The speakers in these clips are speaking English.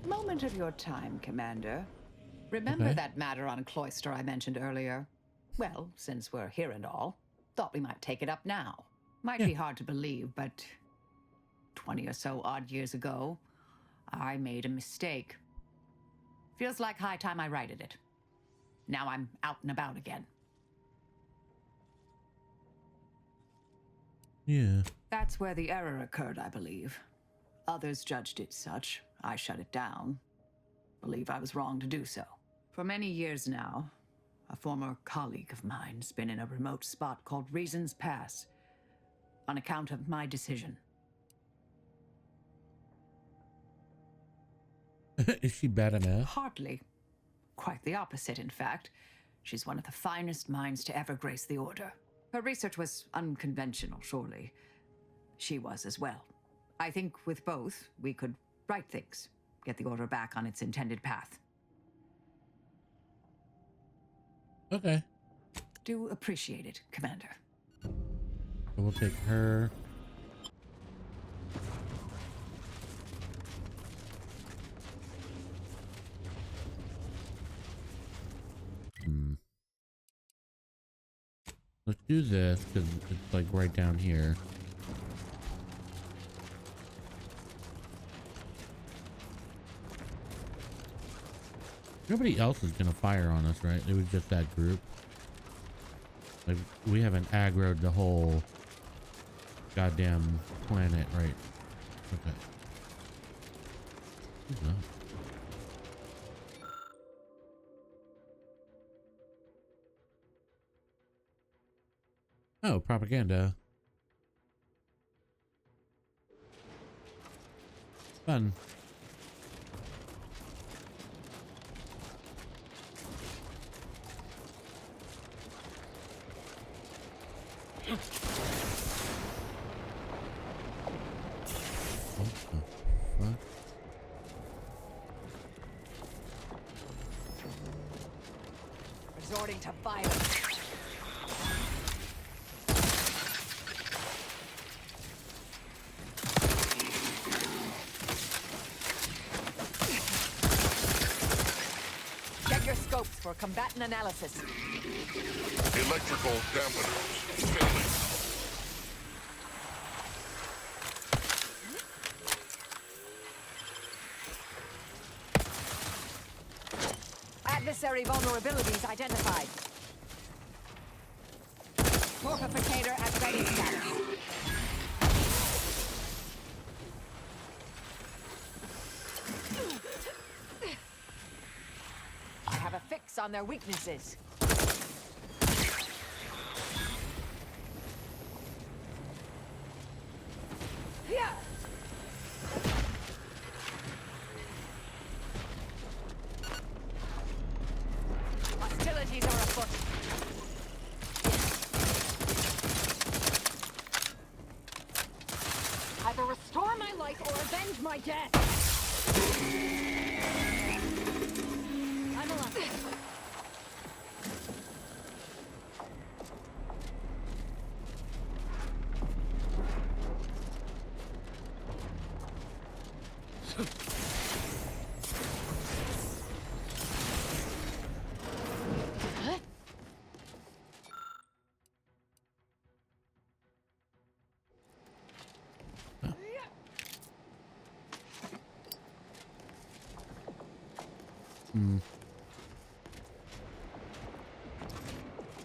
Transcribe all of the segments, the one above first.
Moment of your time, Commander. Remember Okay. that matter on Cloister I mentioned earlier? Well, since we're here and all, thought we might take it up now. Might Yeah. be hard to believe, but 20 or so odd years ago, I made a mistake. Feels like high time I righted it. Now I'm out and about again. Yeah. That's where the error occurred, I believe. Others judged it such. I shut it down. Believe I was wrong to do so. For many years now, a former colleague of mine's been in a remote spot called Reasons Pass on account of my decision. Is she bad enough? Hardly. Quite the opposite, in fact. She's one of the finest minds to ever grace the Order. Her research was unconventional, surely. She was as well. I think with both, we could right things, get the Order back on its intended path. Okay. Do appreciate it, Commander. So we'll take her. Let's do this because it's like right down here. Nobody else is gonna fire on us, right? It was just that group. Like we haven't aggroed the whole goddamn planet, right? Okay. Who's that? Oh, propaganda. Fun. What the fuck? Resorting to violence. Check your scopes for combatant analysis. Electrical dampeners failing. Adversary vulnerabilities identified. Morphificator at ready status. I have a fix on their weaknesses. Yeah. Hostilities are afoot. Either restore my life or avenge my death. I'm alive.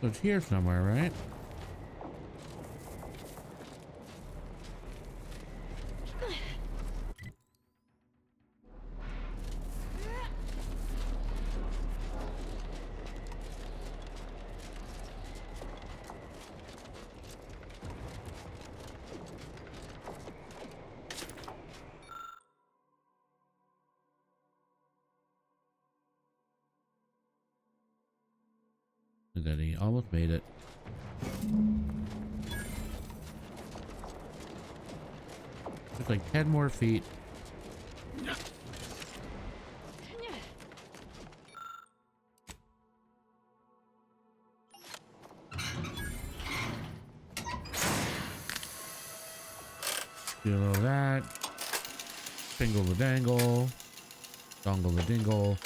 So it's here somewhere, right? Look at that, he almost made it. It's like 10 more feet. Do all that. Single the dangle. Dongle the dingle.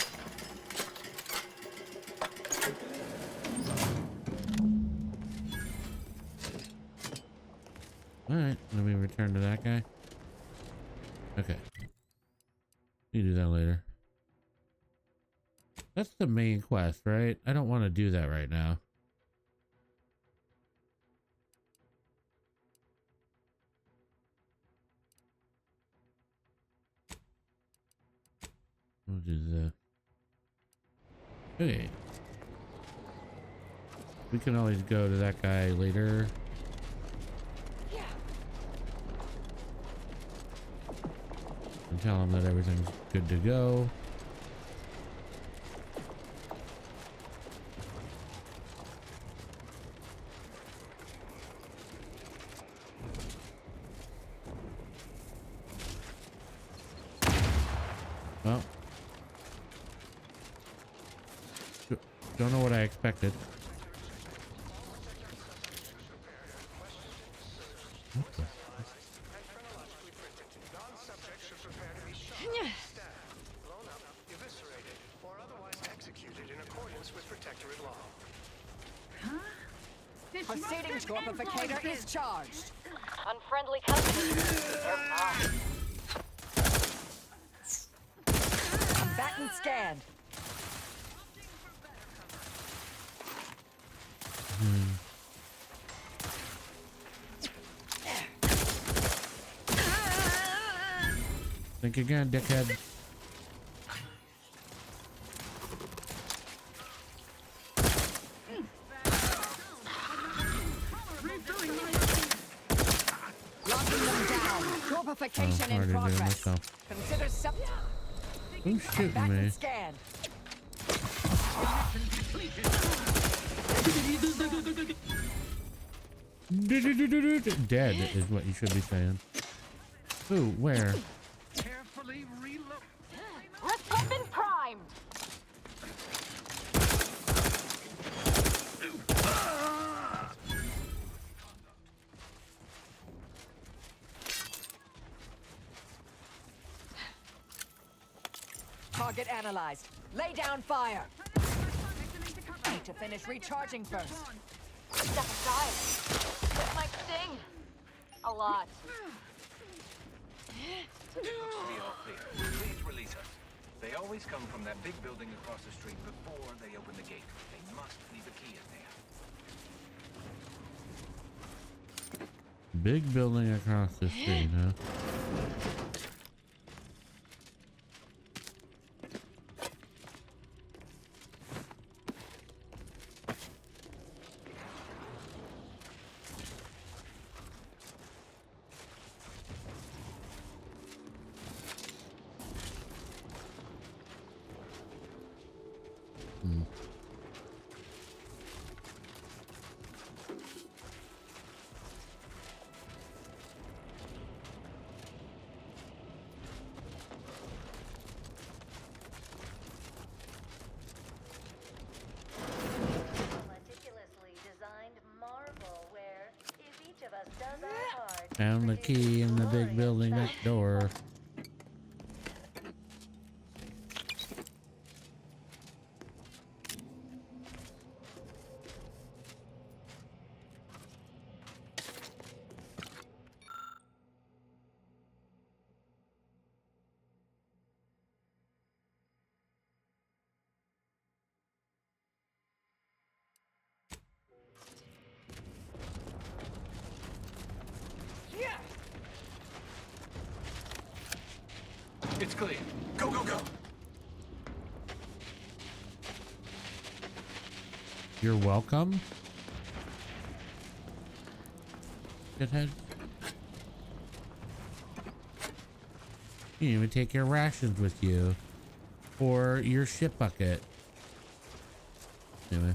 Alright, let me return to that guy. Okay. You do that later. That's the main quest, right? I don't want to do that right now. We'll do that. Okay. We can always go to that guy later. And tell him that everything's good to go. Well, don't know what I expected. What the? Proceeding Torpificator is charged. Unfriendly customers. They're mine. Combatant scanned. Think again, dickhead. Locking them down. Torpification in progress. Consider something. Who's shooting me? Combatant scanned. Dead is what you should be saying. Who? Where? Carefully reload. Weapon primed. Target analyzed. Lay down fire. Need to finish recharging first. Step aside. It might sting. A lot. Looks to be all clear. Please release us. They always come from that big building across the street before they open the gate. They must leave a key in there. Big building across the street, huh? Meticulously designed marvel where, if each of us does our part, Found the key in the big building next door. It's clear. Go, go, go. You're welcome. Shithead. You didn't even take your rations with you. Or your shit bucket. Anyway.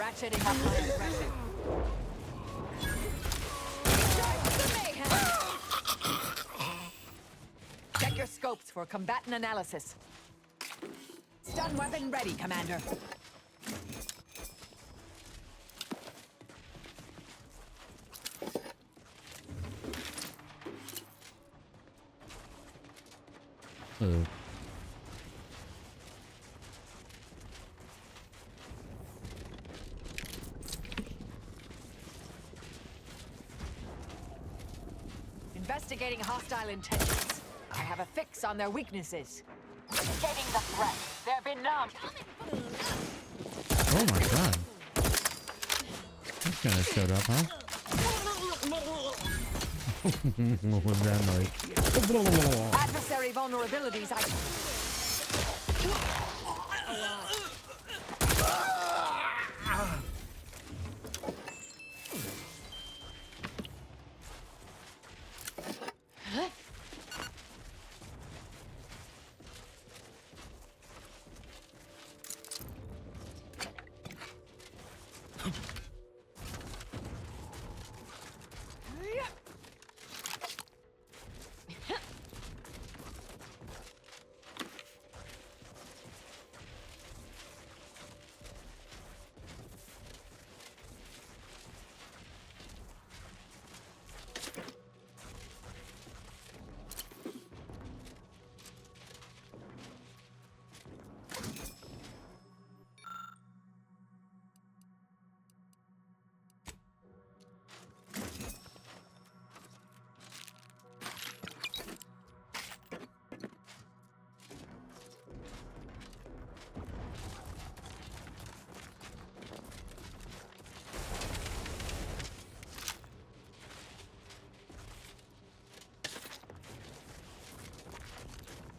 Ratcheting up my aggression. Start the mayhem! Check your scopes for combatant analysis. Stun weapon ready, Commander. Oh. Investigating hostile intentions. I have a fix on their weaknesses. Stating the threat. There have been none. Oh my god. That kind of showed up, huh? What was that noise? Adversary vulnerabilities.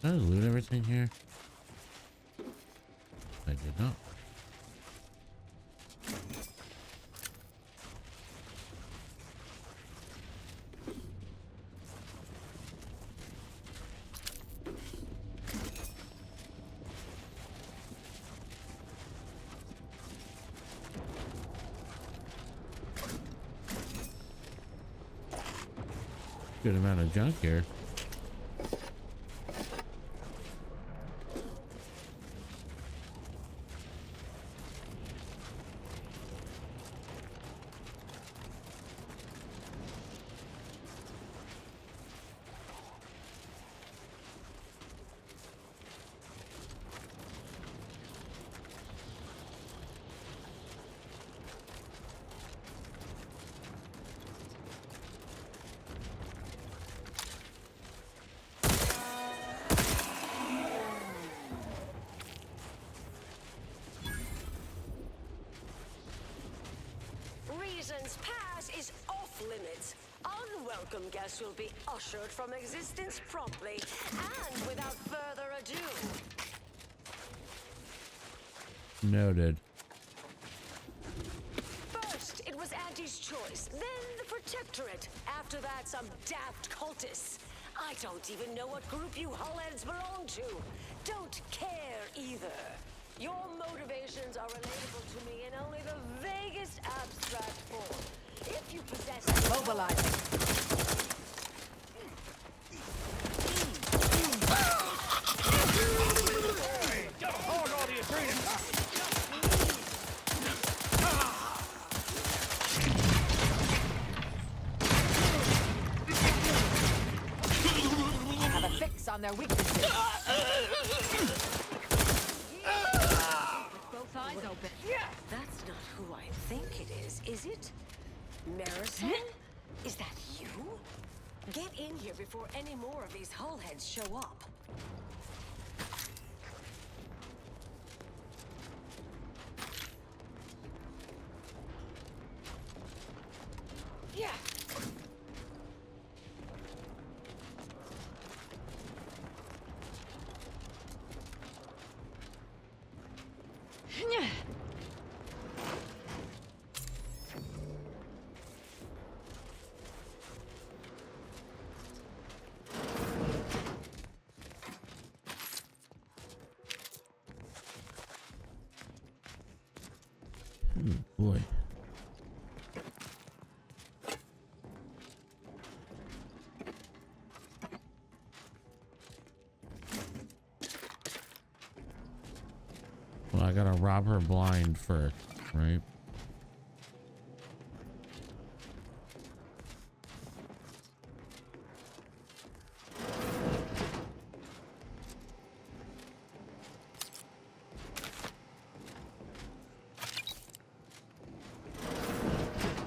Did I loot everything here? I did not. Good amount of junk here. Reason's Pass is off limits. Unwelcome guests will be ushered from existence promptly and without further ado. Noted. First, it was Auntie's choice, then the Protectorate. After that, some daft cultists. I don't even know what group you hullheads belong to. Don't care either. Your motivations are relatable to me in only the vaguest abstract form. If you possess... Mobilizing. I have a fix on their weaknesses. Both eyes open. That's not who I think it is it? Marison? Is that you? Get in here before any more of these hullheads show up. Yeah. Ooh, boy. Well, I gotta rob her blind first, right?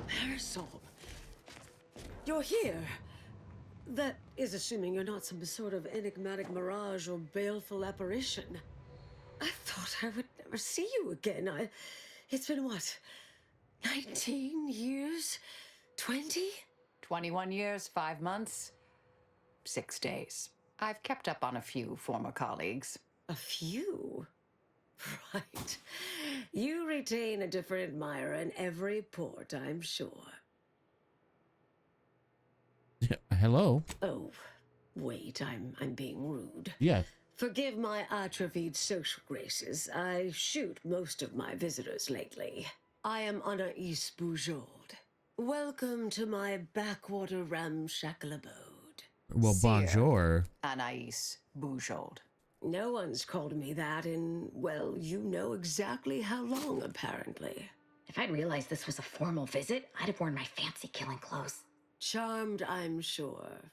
Marisol, you're here. That is assuming you're not some sort of enigmatic mirage or baleful apparition. I thought I would never see you again. It's been what? 19 years? 20? 21 years, 5 months, 6 days. I've kept up on a few former colleagues. A few? Right. You retain a different admirer in every port, I'm sure. Yeah, hello. Oh, wait, I'm being rude. Yes. Forgive my atrophied social graces. I shoot most of my visitors lately. I am Anaïs Bujold. Welcome to my backwater ramshackle abode. Well, bonjour. Anaïs Bujold. No one's called me that in, well, you know exactly how long, apparently. If I'd realized this was a formal visit, I'd have worn my fancy killing clothes. Charmed, I'm sure.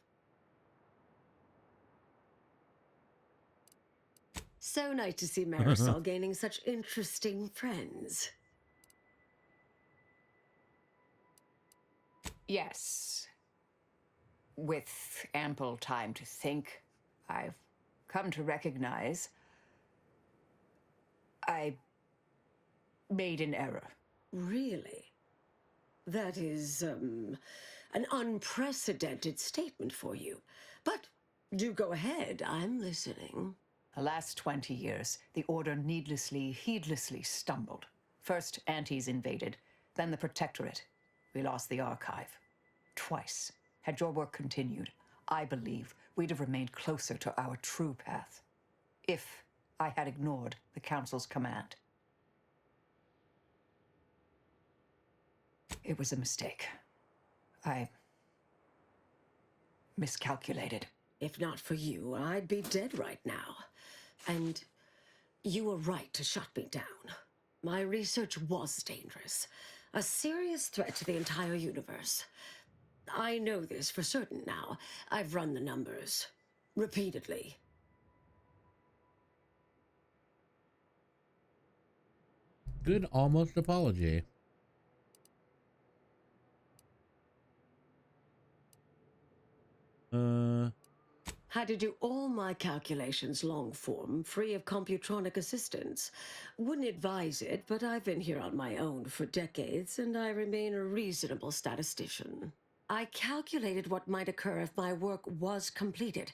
So nice to see Marisol gaining such interesting friends. Yes. With ample time to think, I've come to recognize I made an error. Really? That is, an unprecedented statement for you. But do go ahead, I'm listening. The last 20 years, the Order needlessly, heedlessly stumbled. First, Antes invaded, then the Protectorate. We lost the Archive. Twice. Had your work continued, I believe we'd have remained closer to our true path. If I had ignored the Council's command. It was a mistake. I miscalculated. If not for you, I'd be dead right now. And you were right to shut me down. My research was dangerous. A serious threat to the entire universe. I know this for certain now. I've run the numbers. Repeatedly. Good almost apology. Had to do all my calculations long form, free of computronic assistance. Wouldn't advise it, but I've been here on my own for decades, and I remain a reasonable statistician. I calculated what might occur if my work was completed,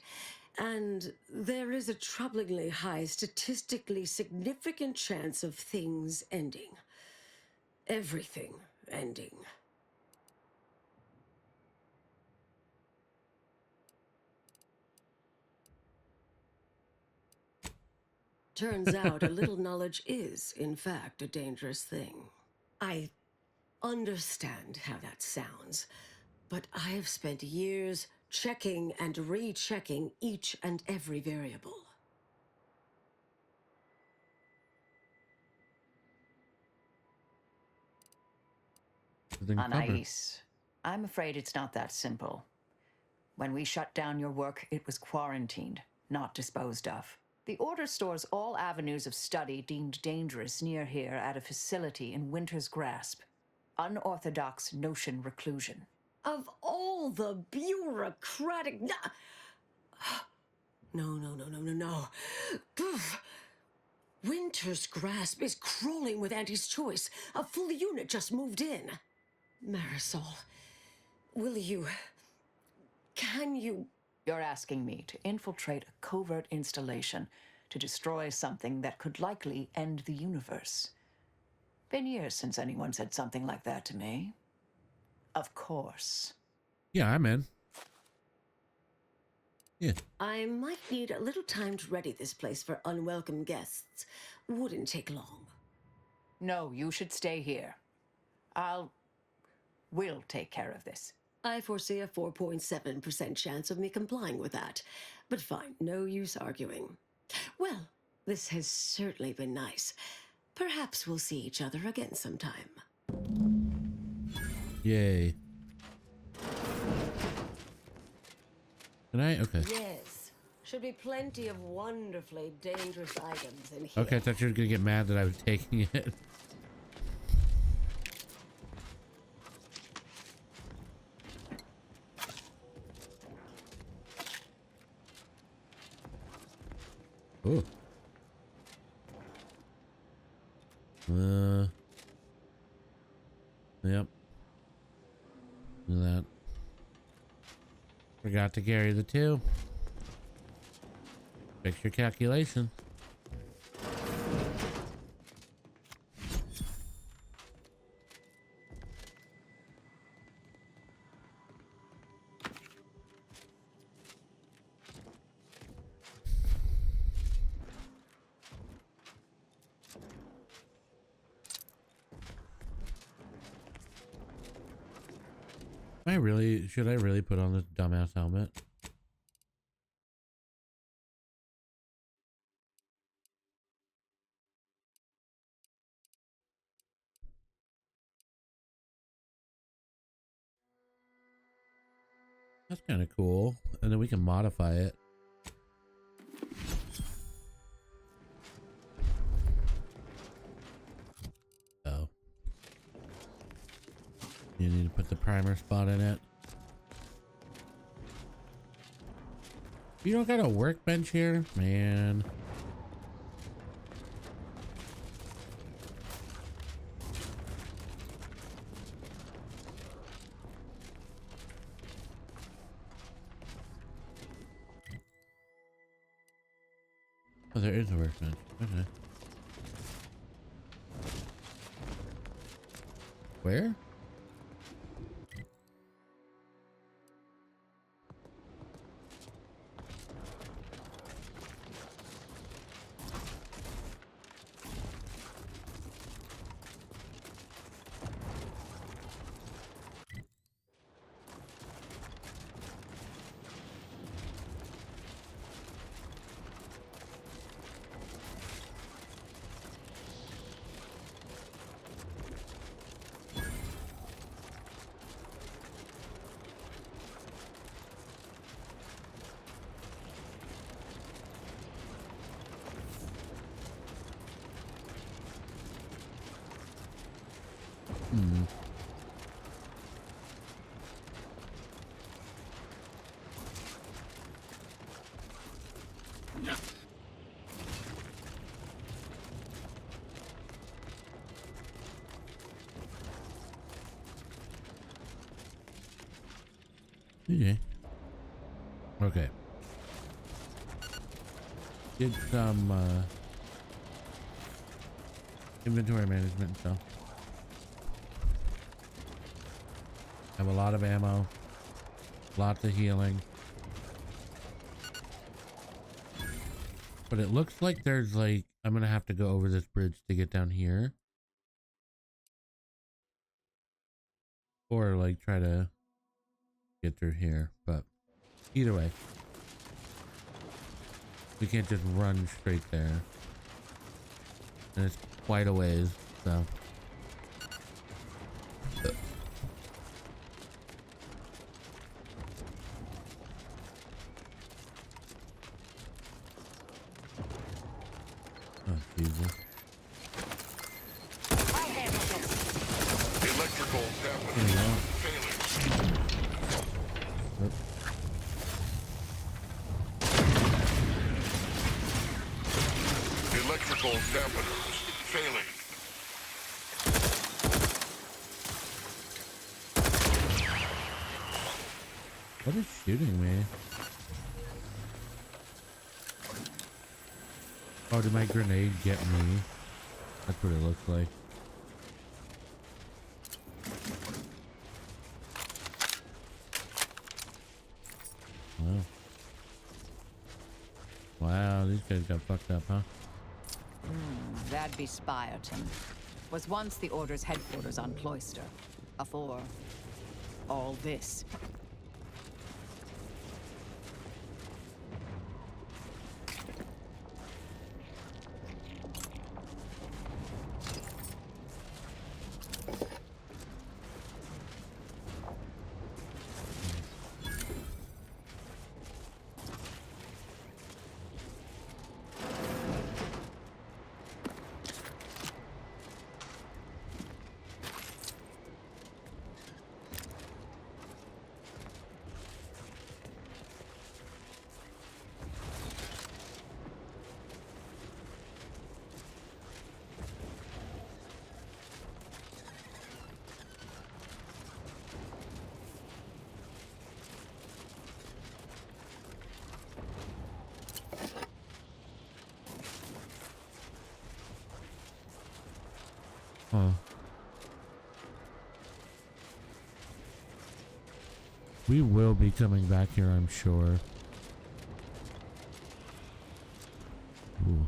and there is a troublingly high, statistically significant chance of things ending. Everything ending. Turns out a little knowledge is, in fact, a dangerous thing. I understand how that sounds, but I have spent years checking and rechecking each and every variable. Anaïs, I'm afraid it's not that simple. When we shut down your work, it was quarantined, not disposed of. The Order stores all avenues of study deemed dangerous near here at a facility in Winter's Grasp. Unorthodox notion reclusion. Of all the bureaucratic... No. Poof. Winter's Grasp is crawling with Anti's choice. A full unit just moved in. Marisol, will you... Can you... You're asking me to infiltrate a covert installation to destroy something that could likely end the universe. Been years since anyone said something like that to me. Of course. Yeah, I'm in. Yeah. I might need a little time to ready this place for unwelcome guests. Wouldn't take long. No, you should stay here. We'll take care of this. I foresee a 4.7% chance of me complying with that. But fine, no use arguing. Well, this has certainly been nice. Perhaps we'll see each other again sometime. Yay. Can I? Okay. Yes. Should be plenty of wonderfully dangerous items in here. Okay, I thought you were gonna get mad that I was taking it. Ooh. Yep. Do that. Forgot to carry the 2. Fix your calculation. Should I really put on this dumbass helmet? That's kind of cool. And then we can modify it. Oh. You need to put the primer spot in it. You don't got a workbench here? Man. Oh, there is a workbench. Okay. Where? Hmm. Okay. Okay. Did some inventory management stuff. Have a lot of ammo, lots of healing. But it looks like there's like, I'm gonna have to go over this bridge to get down here. Or like try to get through here, but either way. We can't just run straight there. And it's quite a ways, so. Oh, Jesus. Electrical dampeners There you go. failing. Oop. Electrical dampeners failing. What is shooting me? Oh, did my grenade get me? That's what it looks like. Wow. Wow, these guys got fucked up, huh? That'd be Spyerton. was once the Order's headquarters on Cloister. Before all this. Huh. We will be coming back here, I'm sure. Ooh.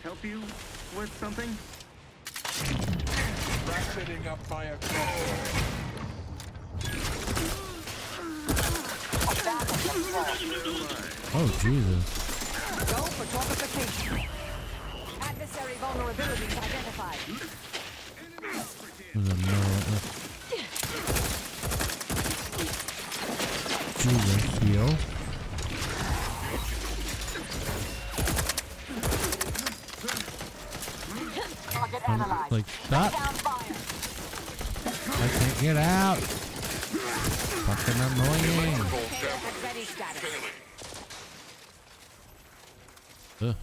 Help you with something? Ratcheting up my Oh, Jesus. Go for torpification. Adversary vulnerabilities identified. There's a Jesus, heal. Target analyzed. Like, stop. Down fire. I can't get out. Fucking annoying. At ready status. Ugh.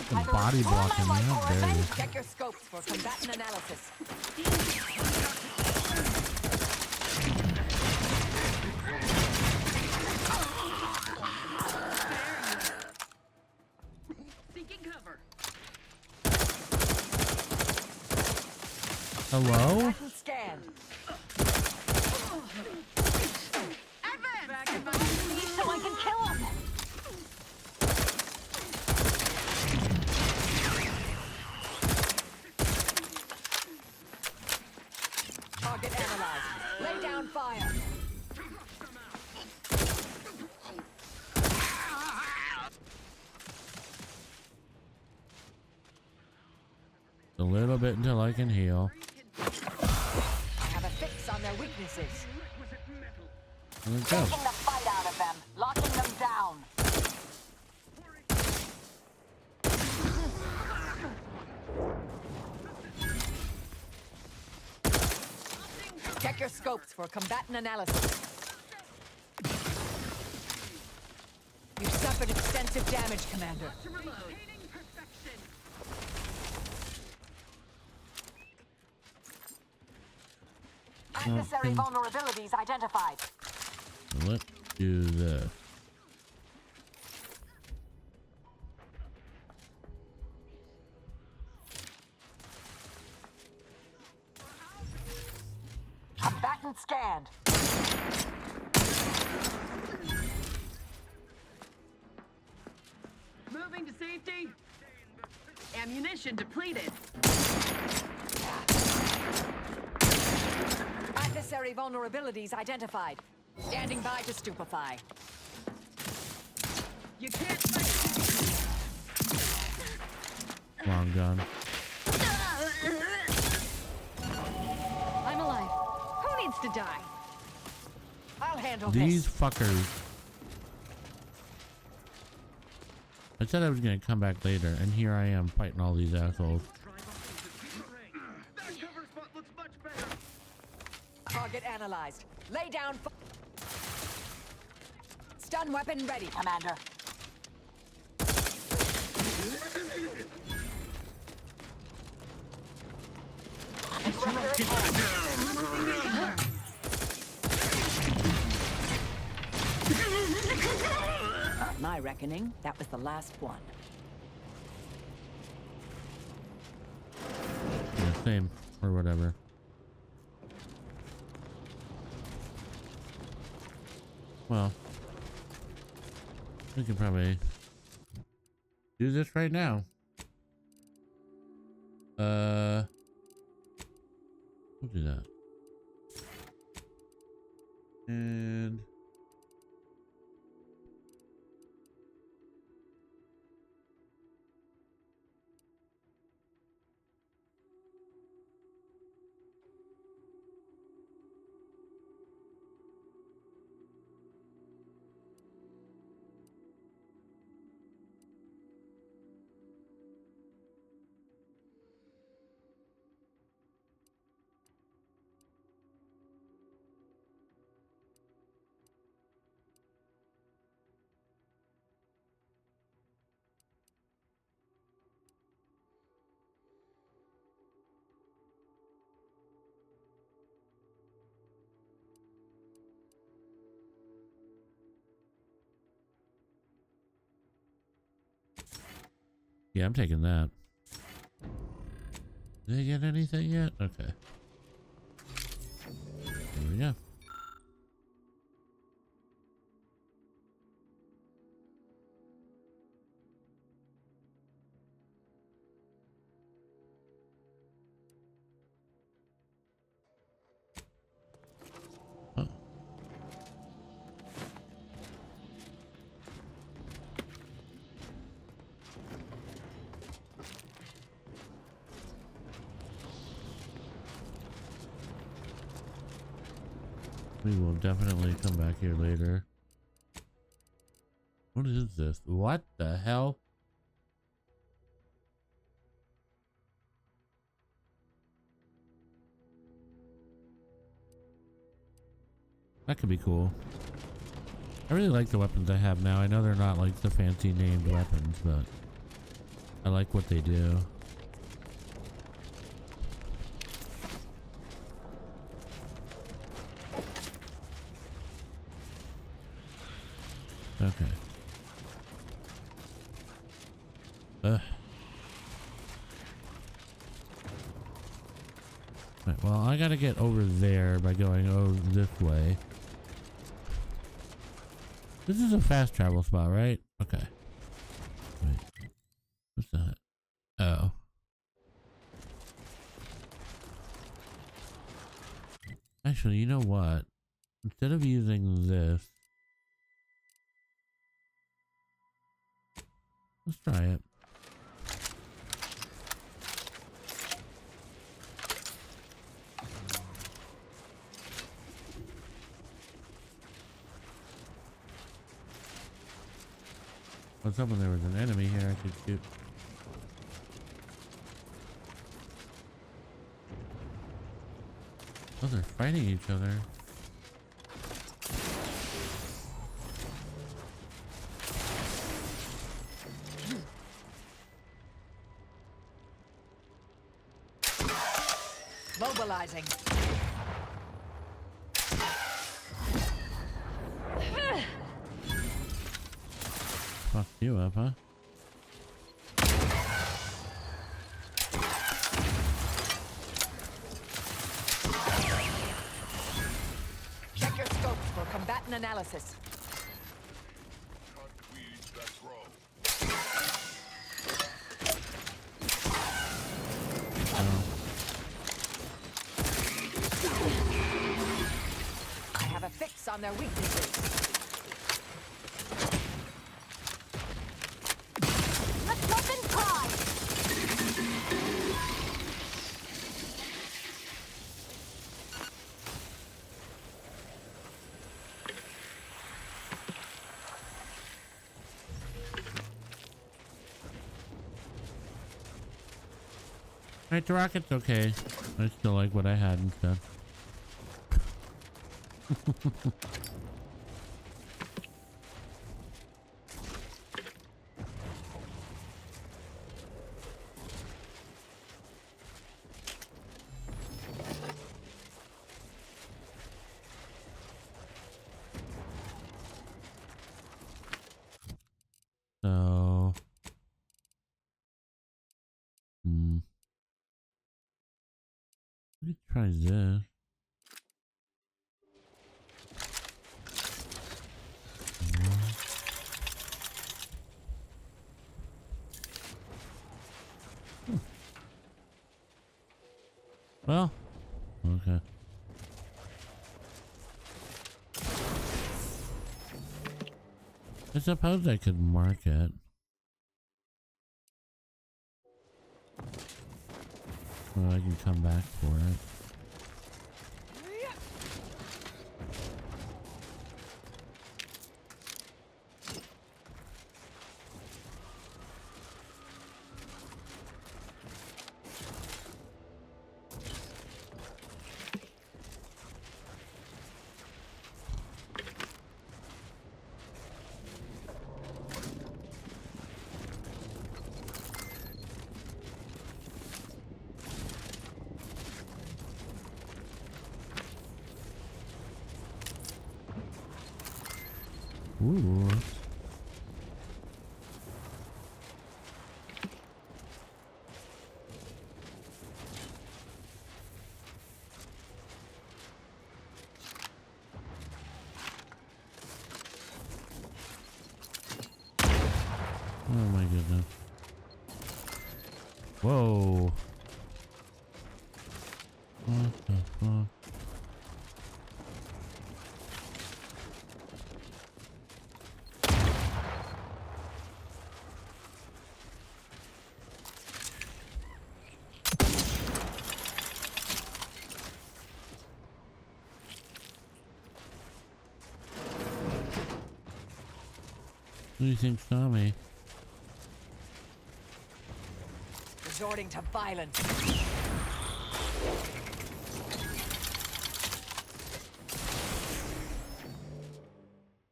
Some body blocking me, how dare you. Check your scopes for combatant analysis. Seeking cover. Hello? Combatant scanned. Back in my seat so I can kill him. Target analyzed. Lay down fire. A little bit until I can heal. I have a fix on their weaknesses. There we go. Taking the fight out of them. Locking them down. Check your scopes for combatant analysis. You've suffered extensive damage, Commander. Adversary vulnerabilities identified. Let's do this. Combatant scanned. Moving to safety. Ammunition depleted. Adversary vulnerabilities identified. Standing by to stupefy. You can't fight. Long gun. I'm alive. Who needs to die? I'll handle These this. fuckers. I said I was gonna come back later, and here I am fighting all these assholes. That cover spot looks much better. Target analyzed. Lay down. Stun weapon ready, Commander. My reckoning, that was the last one. Yeah, same, or whatever. Well. We can probably do this right now. We'll do that. And yeah, I'm taking that. Did I get anything yet? Okay. Here we go. Oh. We will definitely come back here later. What is this? What the hell? That could be cool. I really like the weapons I have now. I know they're not like the fancy named weapons, but I like what they do. Okay. Right, well, I gotta get over there by going this way. This is a fast travel spot, right? Okay. Wait. What's that? Oh. Actually, you know what? Instead of using this, let's try it. I was hoping there was an enemy here I could shoot. Oh, they're fighting each other. Mobilizing. Fuck you up, huh? Check your scopes for combatant analysis. Let's roll. I have a fix on their weaknesses. Let's love and cry! Right, the rocket's okay. I still like what I had instead. So, let me try this. Well, okay. I suppose I could mark it. Well, I can come back for it. Ooh. Oh my goodness. Whoa. What the fuck? Who do you think saw me? Resorting to violence.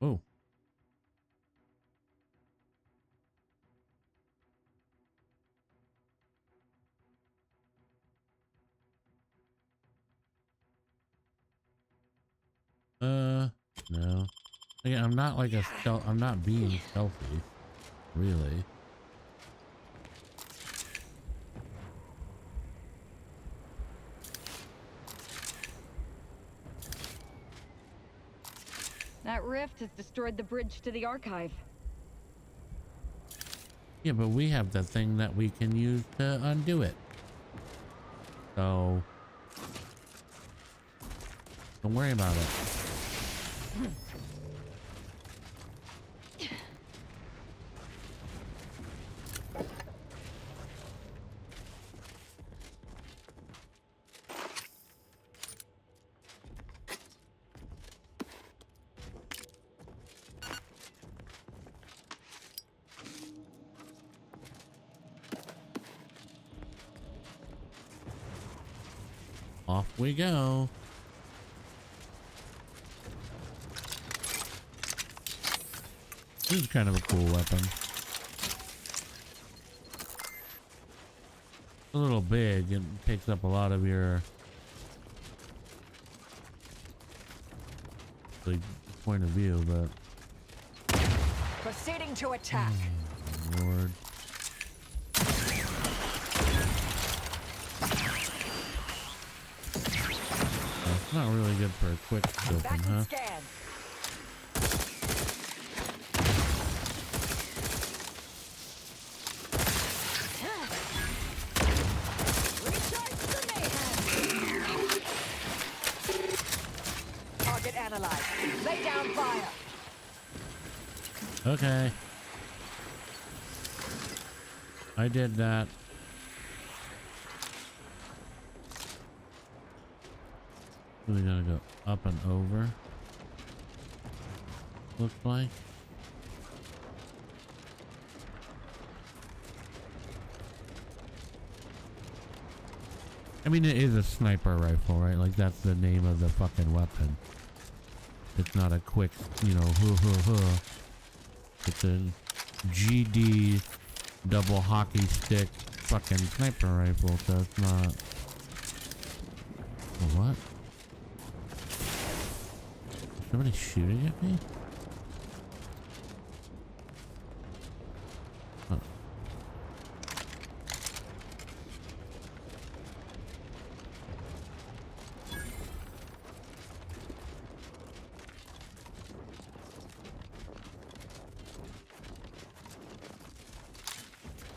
Oh. No. Yeah, I'm not like a stealth. I'm not being stealthy, really. That rift has destroyed the bridge to the archive. Yeah, but we have the thing that we can use to undo it. So don't worry about it. Off we go. This is kind of a cool weapon. A little big and takes up a lot of your like, point of view, but Proceeding to attack. oh, Lord. It's not really good for a quick scoping, Back huh? and scan. Recharge the mayhem. Target analyzed. Lay down fire. Okay. I did that. We gotta go up and over. Looks like. I mean, it is a sniper rifle, right? Like, that's the name of the fucking weapon. It's not a quick, you know, It's a GD double hockey stick fucking sniper rifle, so it's not. What? Somebody shooting at me? Oh.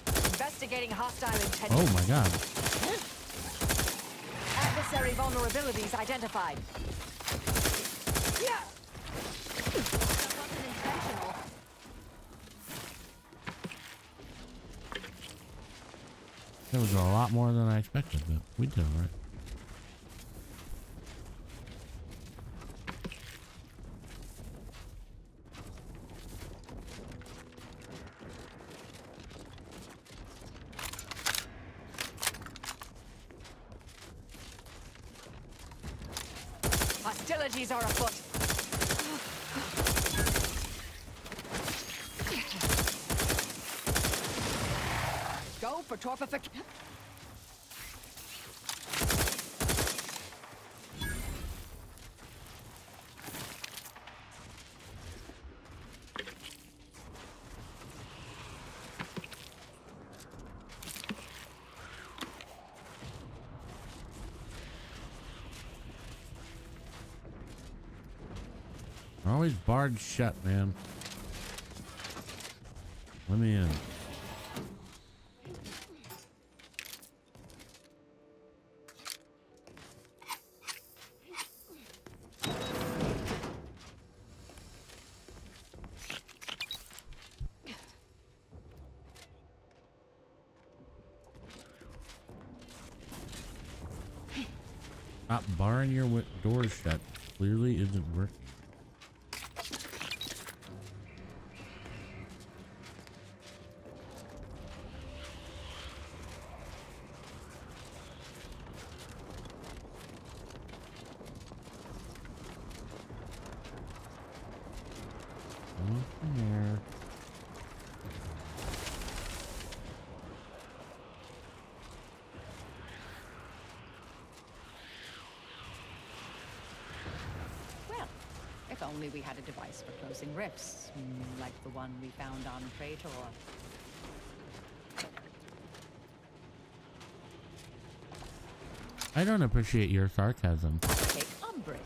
Investigating hostile intent. Oh my god. Unnecessary vulnerabilities identified. Yeah. That wasn't intentional. That was a lot more than I expected, but we did all right. Hostilities are afoot. Go for torpification. We're always barred shut, man. Let me in. Stop barring your doors shut. Clearly isn't working. Here. Well, if only we had a device for closing rifts, like the one we found on Praetor. I don't appreciate your sarcasm. Take umbrage.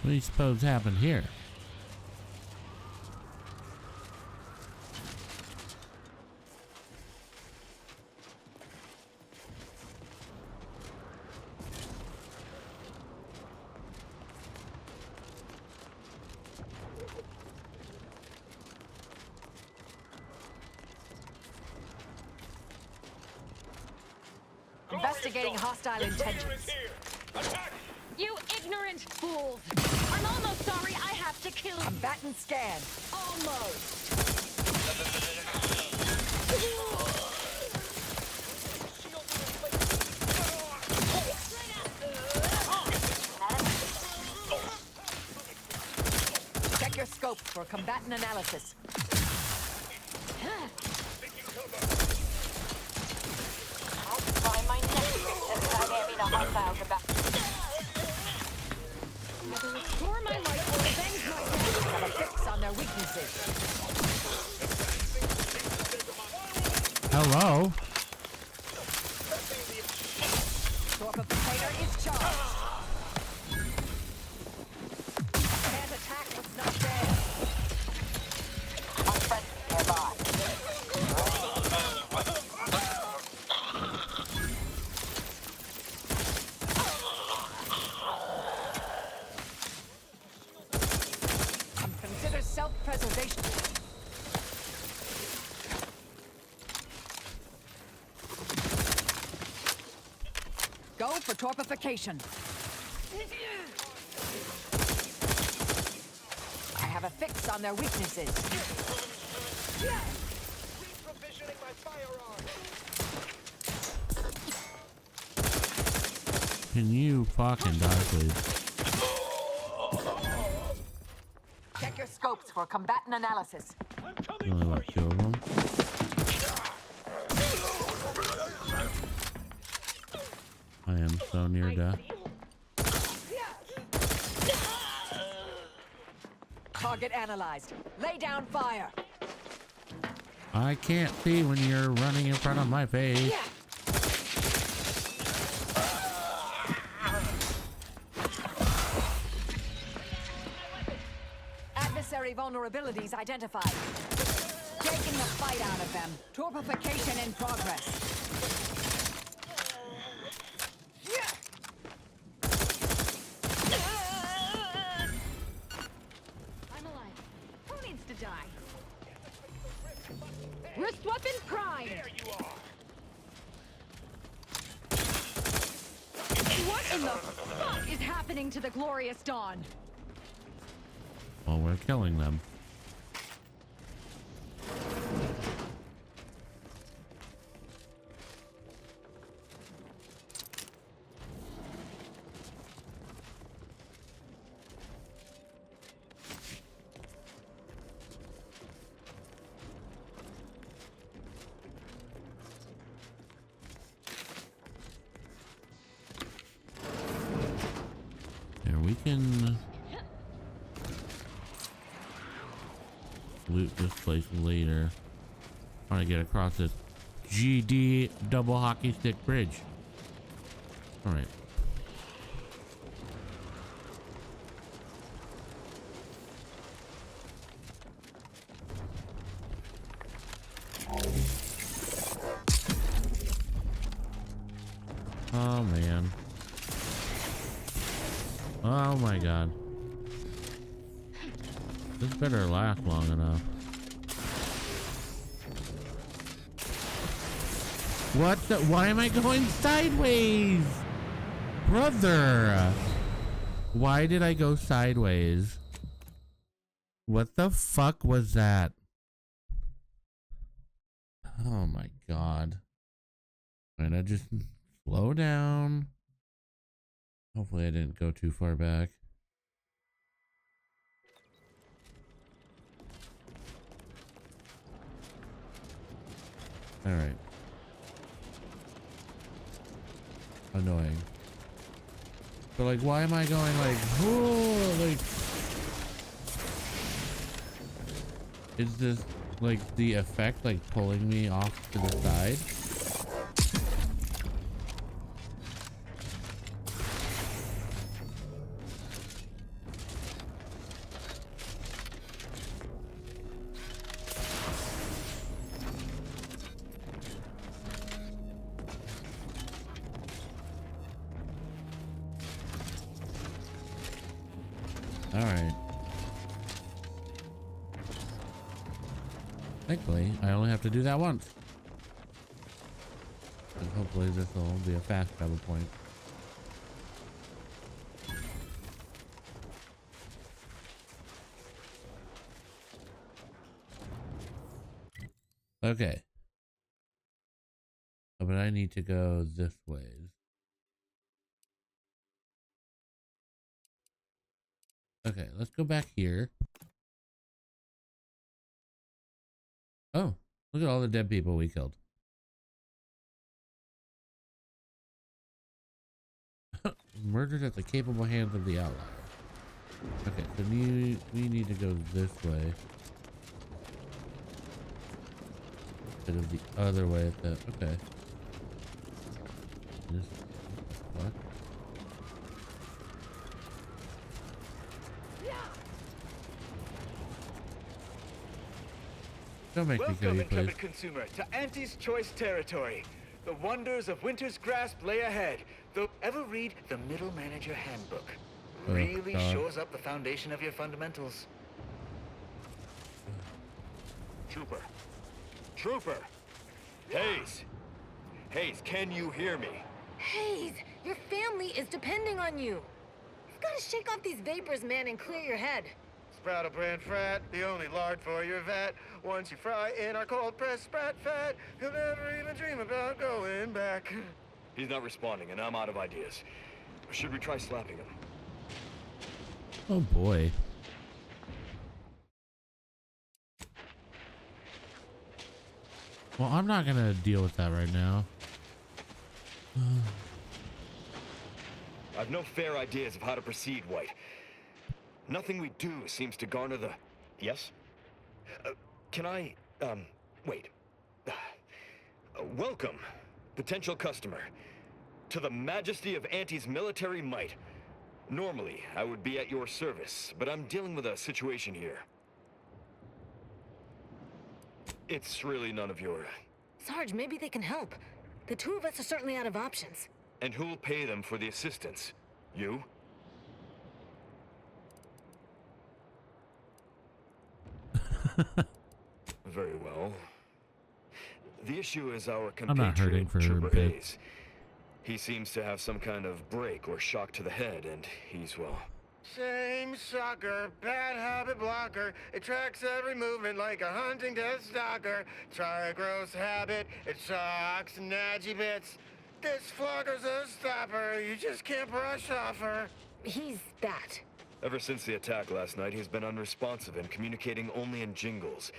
What do you suppose happened here? Investigating hostile intentions. You ignorant fools! I'm almost sorry I have to kill you. Combatant scan. Almost. Check your scope for combatant analysis. I'll try my next to enemy the hostiles about. Either restore my life or avenge myself. Have a fix on their weaknesses. Hello? Torpificator is charged. Can't attack what's not there. Unfriendly nearby. Consider self-preservation. Go for torpification. I have have a fix on their weaknesses. Reprovisioning my firearm. Can you fucking die, please? Check your scopes for combatant analysis. There's only about 2 of them. I am so near death. Target analyzed. Lay down fire. I can't see when you're running in front of my face. Adversary vulnerabilities identified. Taking the fight out of them. Torpification in progress. I'm alive. Who needs to die? Wrist weapon prime. There you are. What in the fuck is happening to the glorious dawn? Well, we're killing them. There, we can loot this place later. I want to get across this GD double hockey stick bridge. All right. Oh man. Oh my god. This better last long enough. What the? Why am I going sideways? Brother! Why did I go sideways? What the fuck was that? Oh my god. I'm gonna just slow down. Hopefully I didn't go too far back. All right. Annoying. But like, why am I going like, whoa, like, is this like the effect like pulling me off to the side? Alright. Thankfully, I only have to do that once. And hopefully this will be a fast travel point. Okay. Oh, but I need to go this way. Okay, let's go back here. Oh, look at all the dead people we killed. Murdered at the capable hands of the outlier. Okay, so we need to go this way. Instead of the other way at the... Okay. This... What? Don't make me kill you, please. Intrepid consumer, to Auntie's Choice territory. The wonders of Winter's Grasp lay ahead. Though ever read the Middle Manager Handbook? Really shores up the foundation of your fundamentals. Trooper. Trooper! Hayes! Hayes, can you hear me? Hayes, your family is depending on you. You've got to shake off these vapors, man, and clear your head. Sprattle brand frat, the only lard for your vat. Once you fry in our cold pressed sprat fat, you'll never even dream about going back. He's not responding, and I'm out of ideas. Should we try slapping him? Oh boy. Well, I'm not gonna deal with that right now. I've no fair ideas of how to proceed, White. Nothing we do seems to garner the... Yes? Can I, wait. Welcome, potential customer, to the majesty of Auntie's military might. Normally, I would be at your service, but I'm dealing with a situation here. It's really none of your... Sarge, maybe they can help. The two of us are certainly out of options. And who'll pay them for the assistance? You? Very well. The issue is our I'm not hurting compatriot, for Trooper him, Hayes. He seems to have some kind of break or shock to the head, and he's, well... Same sucker, bad habit blocker. It tracks every movement like a hunting death stalker. Try a gross habit, it shocks and nadgy bits. This flogger's a stopper, you just can't brush off her. He's that. Ever since the attack last night, he's been unresponsive and communicating only in jingles.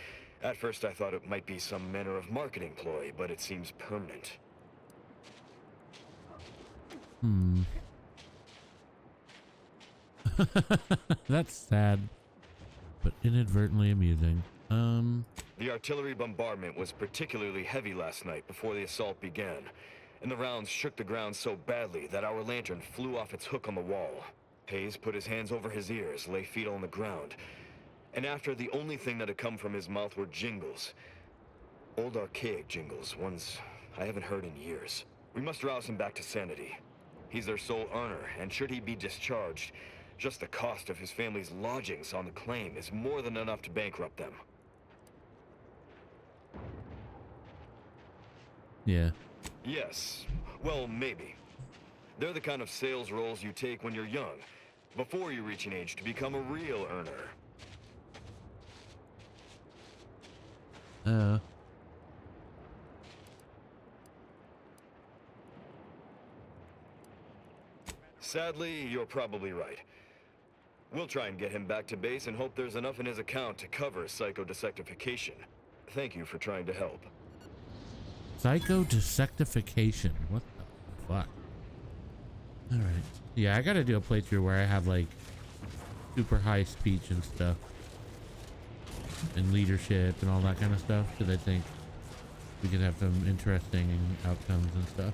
At first, I thought it might be some manner of marketing ploy, but it seems permanent. That's sad, but inadvertently amusing. The artillery bombardment was particularly heavy last night before the assault began, and the rounds shook the ground so badly that our lantern flew off its hook on the wall. Hayes put his hands over his ears, lay feet on the ground, and after the only thing that had come from his mouth were jingles. Old archaic jingles, ones I haven't heard in years. We must rouse him back to sanity. He's their sole earner, and should he be discharged, just the cost of his family's lodgings on the claim is more than enough to bankrupt them. Yeah. Yes. Well, maybe. They're the kind of sales roles you take when you're young, before you reach an age to become a real earner. Sadly, you're probably right. We'll try and get him back to base and hope there's enough in his account to cover psychodesectification. Thank you for trying to help. Psychodesectification. What the fuck? Alright. Yeah, I gotta do a playthrough where I have like super high speech and stuff. And leadership and all that kind of stuff. Because I think we could have some interesting outcomes and stuff.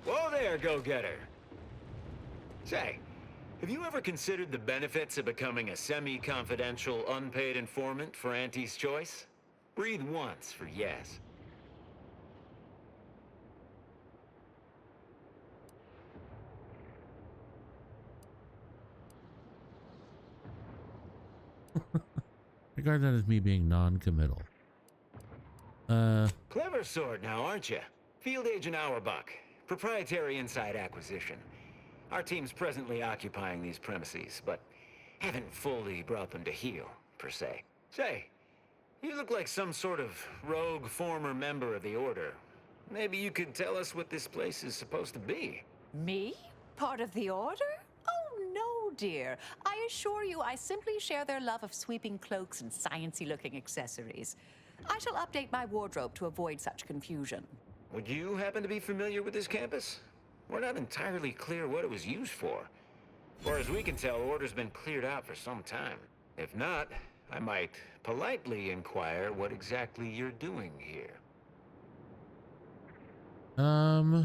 Whoa there, go-getter. Say, have you ever considered the benefits of becoming a semi-confidential, unpaid informant for Auntie's Choice? Breathe once for yes. Regard that as me being non-committal. Clever sort now, aren't you? Field Agent Auerbach. Proprietary inside acquisition. Our team's presently occupying these premises, but haven't fully brought them to heel, per se. Say, you look like some sort of rogue former member of the Order. Maybe you could tell us what this place is supposed to be. Me? Part of the Order? Oh, no, dear. I assure you I simply share their love of sweeping cloaks and sciencey-looking accessories. I shall update my wardrobe to avoid such confusion. Would you happen to be familiar with this campus? We're not entirely clear what it was used for. As far as we can tell, Order's been cleared out for some time. If not, I might politely inquire what exactly you're doing here. Yeah,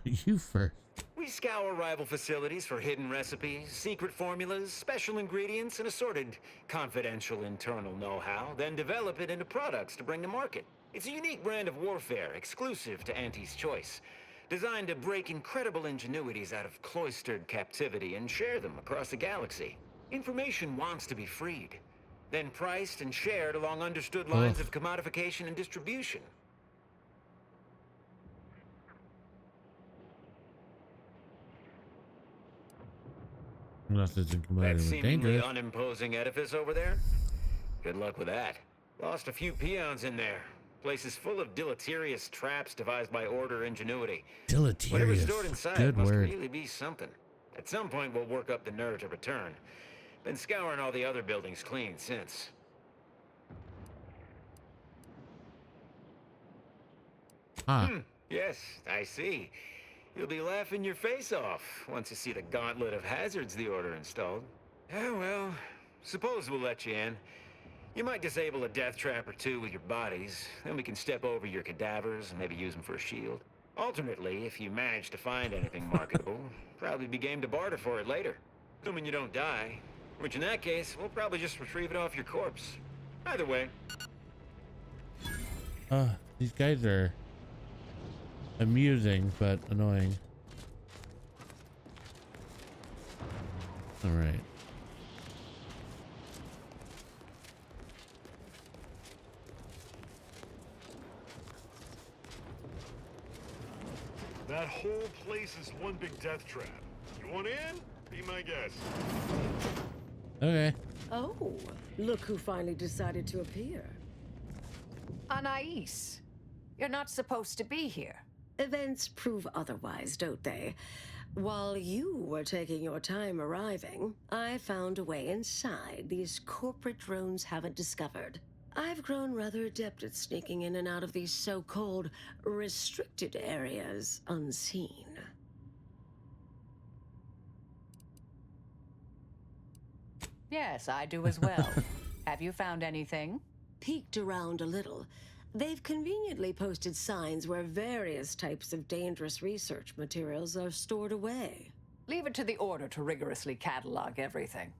you first. We scour rival facilities for hidden recipes, secret formulas, special ingredients, and assorted confidential internal know-how, then develop it into products to bring to market. It's a unique brand of warfare, exclusive to Auntie's Choice, designed to break incredible ingenuities out of cloistered captivity and share them across the galaxy. Information wants to be freed, then priced and shared along understood lines of commodification and distribution. Unless it's That incredibly seemingly dangerous. unimposing edifice over there? Good luck with that. Lost a few peons in there. Place is full of deleterious traps devised by Order ingenuity. Whatever's Deleterious. stored inside Good must word. really be something. At some point, we'll work up the nerve to return. Been scouring all the other buildings clean since. Yes, I see. You'll be laughing your face off once you see the gauntlet of hazards the Order installed. Yeah, well, suppose we'll let you in. You might disable a death trap or two with your bodies, then we can step over your cadavers and maybe use them for a shield. Alternately, if you manage to find anything marketable, probably be game to barter for it later. Assuming you don't die, which in that case, we'll probably just retrieve it off your corpse. Either way. These guys are amusing, but annoying. All right. That whole place is one big death trap. You want in? Be my guest. Okay. Oh, look who finally decided to appear. Anais, you're not supposed to be here. Events prove otherwise, don't they? While you were taking your time arriving, I found a way inside these corporate drones haven't discovered. I've grown rather adept at sneaking in and out of these so-called restricted areas unseen. Yes, I do as well. Have you found anything? Peeked around a little. They've conveniently posted signs where various types of dangerous research materials are stored away. Leave it to the Order to rigorously catalog everything.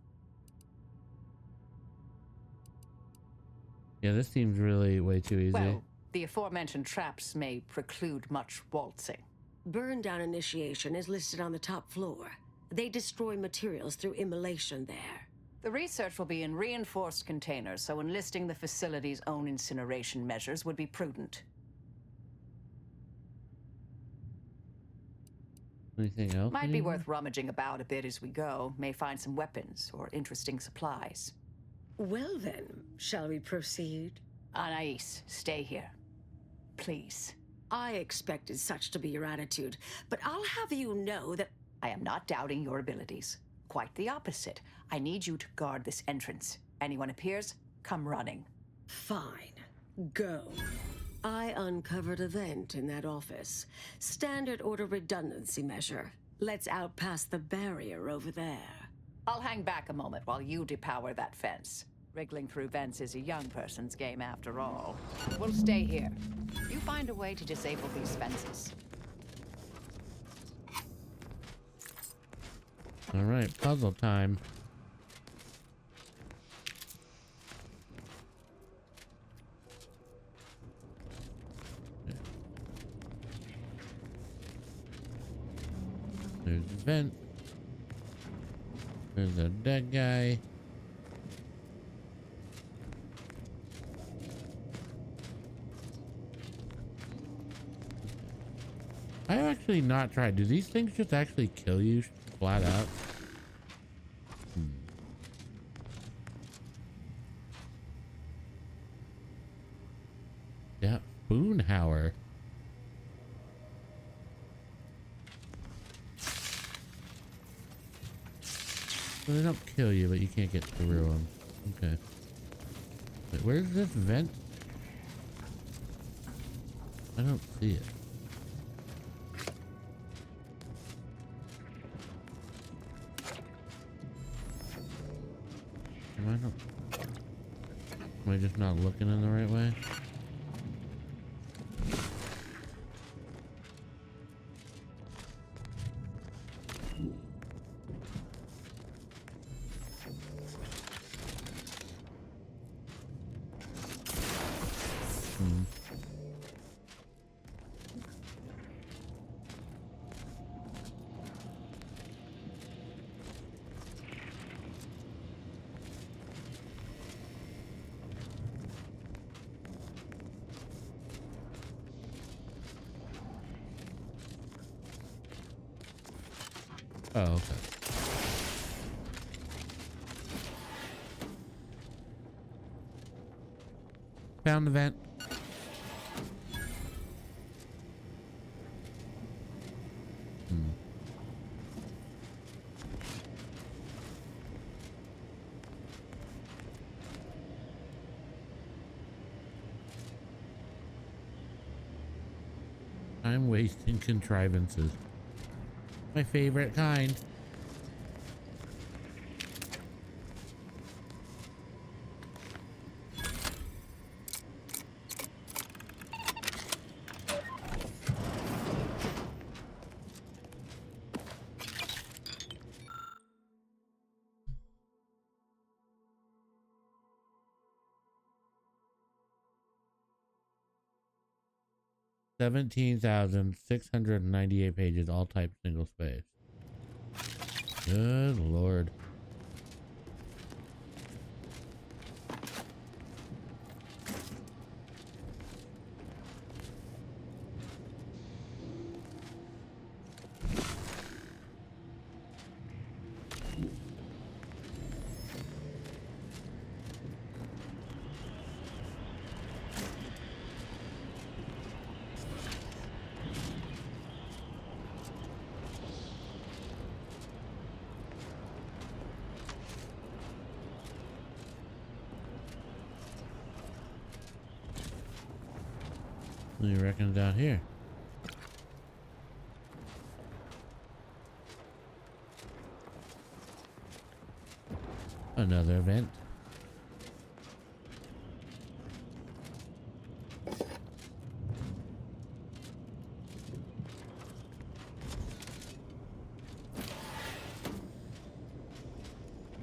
Yeah, this seems really way too easy. Well, the aforementioned traps may preclude much waltzing. Burn down initiation is listed on the top floor. They destroy materials through immolation there. The research will be in reinforced containers, so enlisting the facility's own incineration measures would be prudent. Anything else? Might be worth rummaging about a bit as we go. May find some weapons or interesting supplies. Well then, shall we proceed? Anais, stay here. Please. I expected such to be your attitude, but I'll have you know that I am not doubting your abilities. Quite the opposite. I need you to guard this entrance. Anyone appears, come running. Fine. Go. I uncovered a vent in that office. Standard Order redundancy measure. Let's out past the barrier over there. I'll hang back a moment while you depower that fence. Wriggling through vents is a young person's game after all. We'll stay here. You find a way to disable these fences. All right, puzzle time. There's a vent. There's a dead guy. I have actually not tried. Do these things just actually kill you flat out? Yeah, Boonhauer. So they don't kill you, but you can't get through them. Okay. Wait, where's this vent? I don't see it. Am I just not looking in the right way? Oh, okay. Found the vent. Time wasting contrivances. My favorite kind. $17,698 pages, all type single space. Good Lord. You reckon down here? Another vent.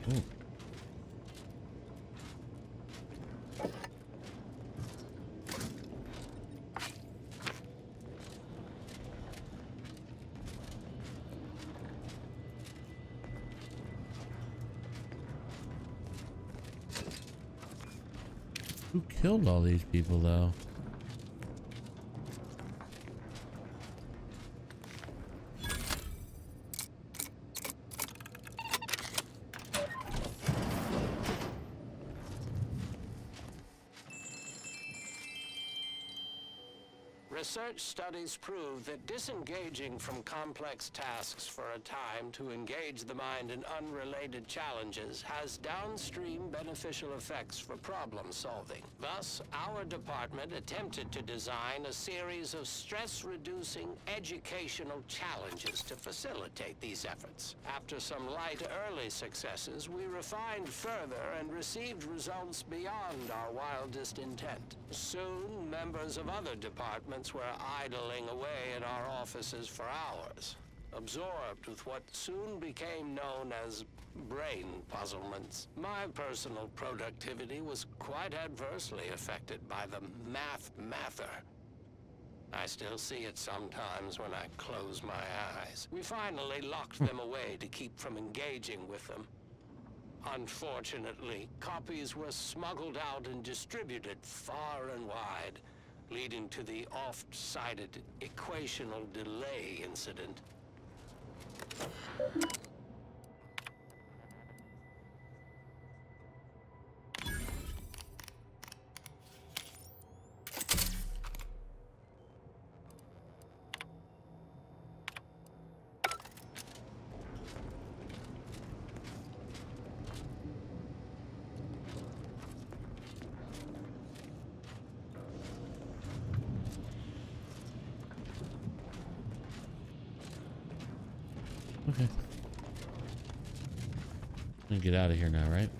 Ooh. Who killed all these people, though? Research studies prove that disengaging from complex tasks for a time to engage the mind in unrelated challenges has downstream beneficial effects for problem solving. Thus, our department attempted to design a series of stress-reducing educational challenges to facilitate these efforts. After some light early successes, we refined further and received results beyond our wildest intent. Soon, members of other departments were idling away in our offices for hours, absorbed with what soon became known as brain puzzlements. My personal productivity was quite adversely affected by the mather. I still see it sometimes when I close my eyes. We finally locked them away to keep from engaging with them. Unfortunately, copies were smuggled out and distributed far and wide, leading to the oft-cited equational delay incident. Okay. Get out of here now, right?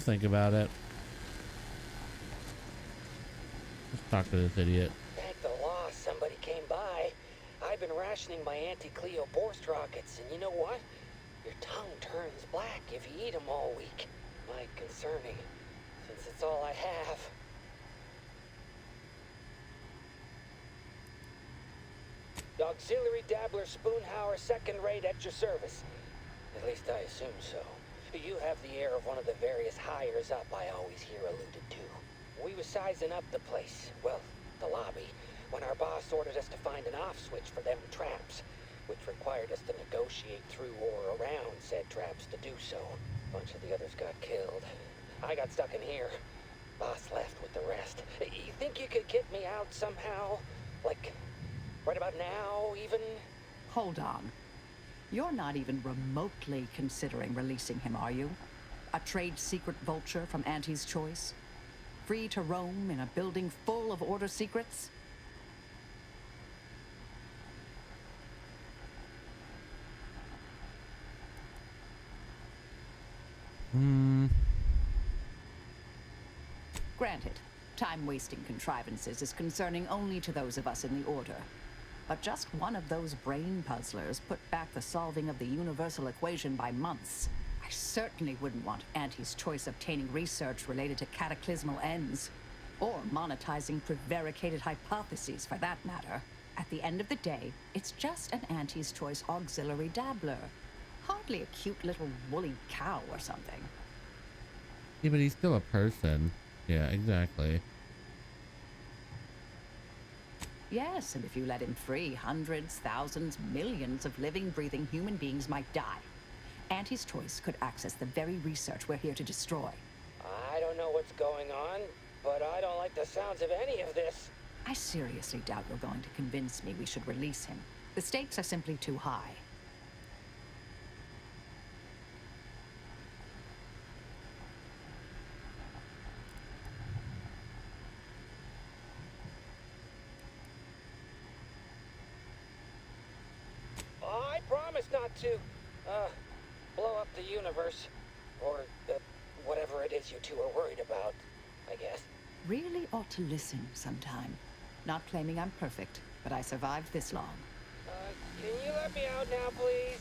I'll think about it. Let's talk to this idiot. Thank the law somebody came by. I've been rationing my anti-Cleo Borst rockets, and you know what? Your tongue turns black if you eat them all week. Might concern me, since it's all I have. Auxiliary Dabbler Spoonhauer, second rate at your service. At least I assume so. You have the air of one of the various hires up I always hear alluded to. We was sizing up the place, well, the lobby, when our boss ordered us to find an off switch for them traps, which required us to negotiate through or around said traps to do so. A bunch of the others got killed. I got stuck in here. Boss left with the rest. You think you could get me out somehow? Like, right about now, even? Hold on. You're not even remotely considering releasing him, are you? A trade secret vulture from Auntie's Choice? Free to roam in a building full of order secrets? Granted, time-wasting contrivances is concerning only to those of us in the Order. But just one of those brain puzzlers put back the solving of the universal equation by months. I certainly wouldn't want Auntie's Choice obtaining research related to cataclysmal ends. Or monetizing prevaricated hypotheses, for that matter. At the end of the day, it's just an Auntie's Choice auxiliary dabbler. Hardly a cute little woolly cow or something. Yeah, but he's still a person. Yeah, exactly. Yes, and if you let him free, hundreds, thousands, millions of living, breathing human beings might die. Auntie's Choice could access the very research we're here to destroy. I don't know what's going on, but I don't like the sounds of any of this. I seriously doubt you're going to convince me we should release him. The stakes are simply too high. I promise not to, blow up the universe. Or, whatever it is you two are worried about, I guess. Really ought to listen sometime. Not claiming I'm perfect, but I survived this long. Can you let me out now, please?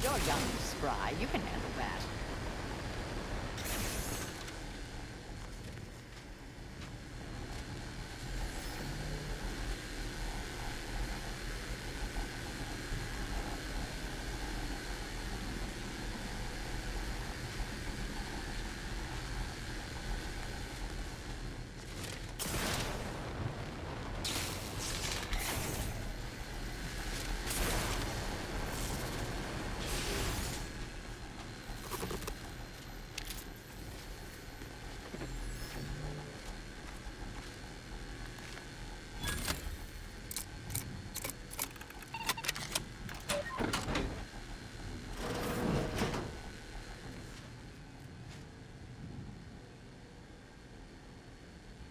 You're young and spry. You can handle that.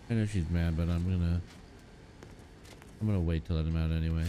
I know she's mad, but I'm gonna wait to let him out anyway.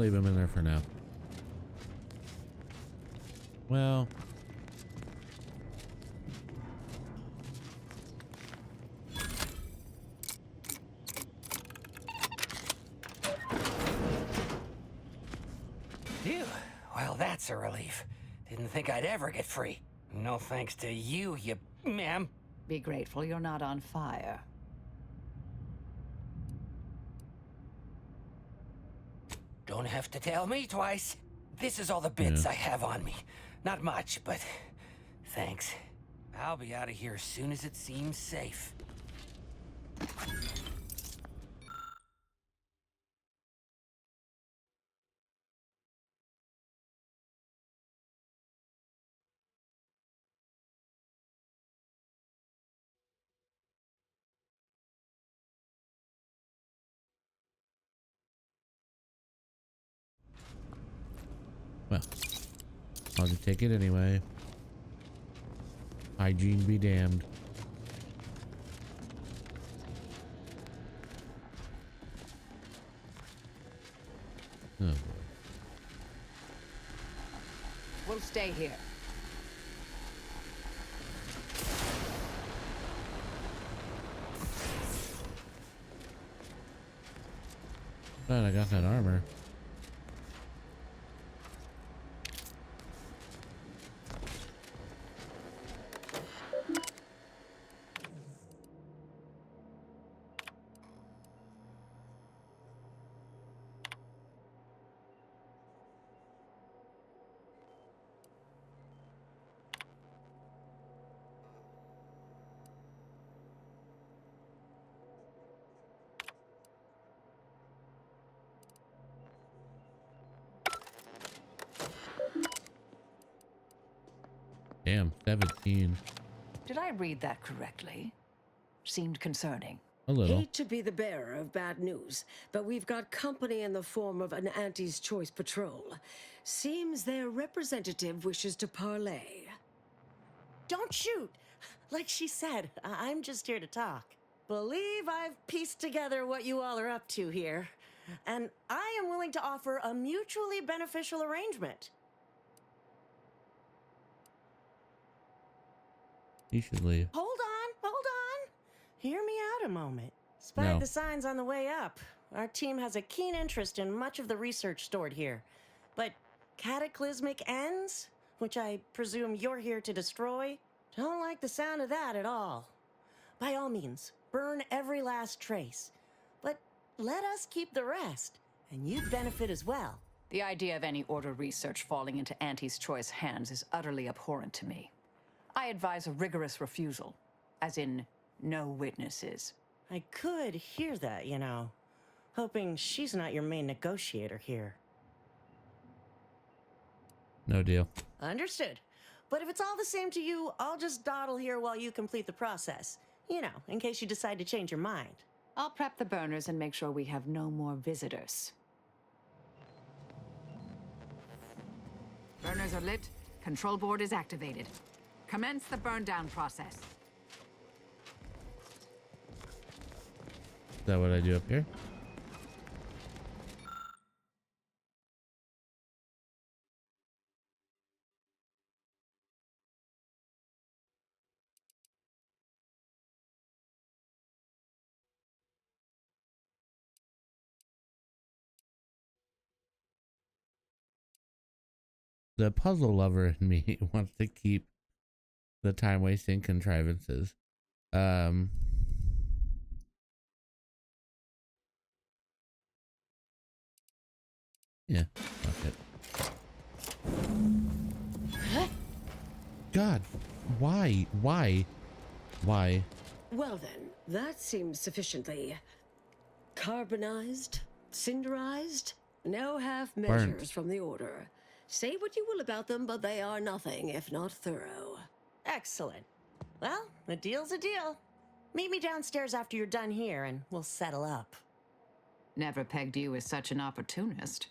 leave him in there for now. Well, Phew. Well, that's a relief. Didn't think I'd ever get free. No thanks to you, ma'am. Be grateful you're not on fire. Don't have to tell me twice. This is all the bits I have on me. Not much, but thanks. I'll be out of here as soon as it seems safe. well, I'll just take it anyway. Hygiene be damned. Oh boy. We'll stay here. Glad I got that armor. Damn, 17. Did I read that correctly? Seemed concerning. A little. Hate to be the bearer of bad news, but we've got company in the form of an Auntie's Choice patrol. Seems their representative wishes to parley. Don't shoot! Like she said, I'm just here to talk. Believe I've pieced together what you all are up to here. And I am willing to offer a mutually beneficial arrangement. You should leave. Hold on. Hear me out a moment. Spied the signs on the way up. Our team has a keen interest in much of the research stored here. But cataclysmic ends, which I presume you're here to destroy, don't like the sound of that at all. By all means, burn every last trace. But let us keep the rest, and you'd benefit as well. The idea of any Order research falling into Auntie's Choice hands is utterly abhorrent to me. I advise a rigorous refusal, as in no witnesses. I could hear that, you know. Hoping she's not your main negotiator here. No deal. Understood. But if it's all the same to you, I'll just dawdle here while you complete the process. You know, in case you decide to change your mind. I'll prep the burners and make sure we have no more visitors. Burners are lit. Control board is activated. Commence the burn down process. Is that what I do up here? The puzzle lover in me wants to keep the time wasting contrivances. Yeah, fuck it. God, why? Well then, that seems sufficiently carbonized, cinderized. No half measures from the Order. Say what you will about them, but they are nothing if not thorough. Excellent. Well, a deal's a deal. Meet me downstairs after you're done here, and we'll settle up. Never pegged you as such an opportunist.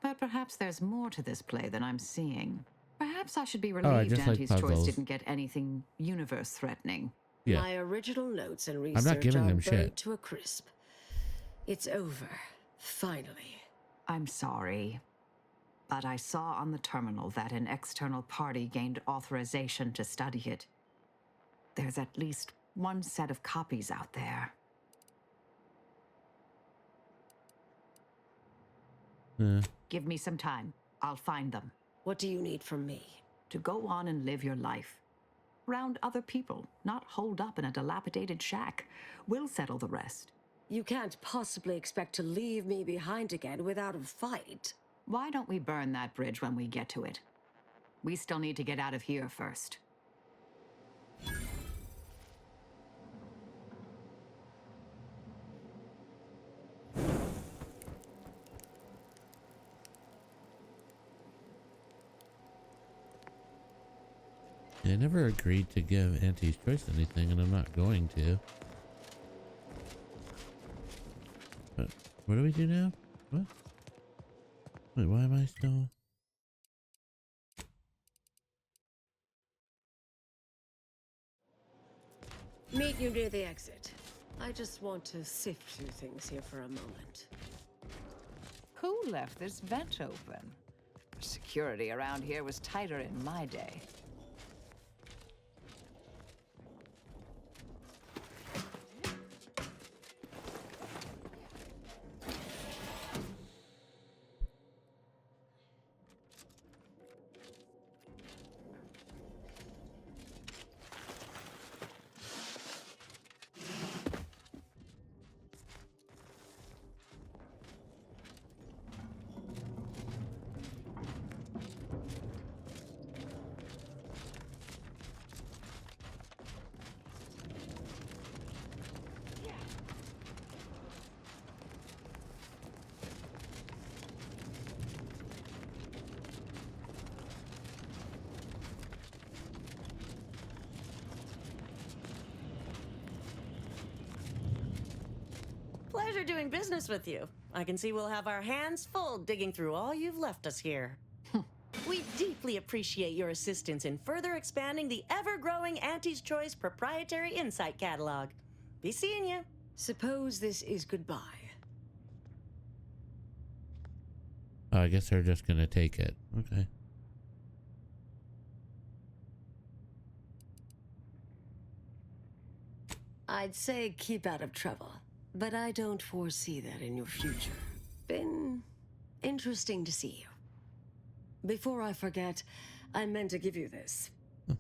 But perhaps there's more to this play than I'm seeing. Perhaps I should be relieved Auntie's Choice didn't get anything universe-threatening. Yeah. My original notes and I'm not research giving are them burnt shit. to a crisp. It's over. Finally. I'm sorry, but I saw on the terminal that an external party gained authorization to study it. There's at least one set of copies out there. Give me some time. I'll find them. What do you need from me? To go on and live your life. Round other people, not holed up in a dilapidated shack. We'll settle the rest. You can't possibly expect to leave me behind again without a fight. Why don't we burn that bridge when we get to it? We still need to get out of here first. I never agreed to give Auntie's Choice anything, and I'm not going to. But what do we do now? What? Wait, why am I still... Meet you near the exit. I just want to sift through things here for a moment. Who left this vent open? Security around here was tighter in my day. Pleasure doing business with you. I can see we'll have our hands full digging through all you've left us here. We deeply appreciate your assistance in further expanding the ever-growing Auntie's Choice proprietary insight catalog. Be seeing you. Suppose this is goodbye. Oh, I guess they're just gonna take it. Okay. I'd say keep out of trouble, but I don't foresee that in your future. Been interesting to see you. Before I forget, I meant to give you this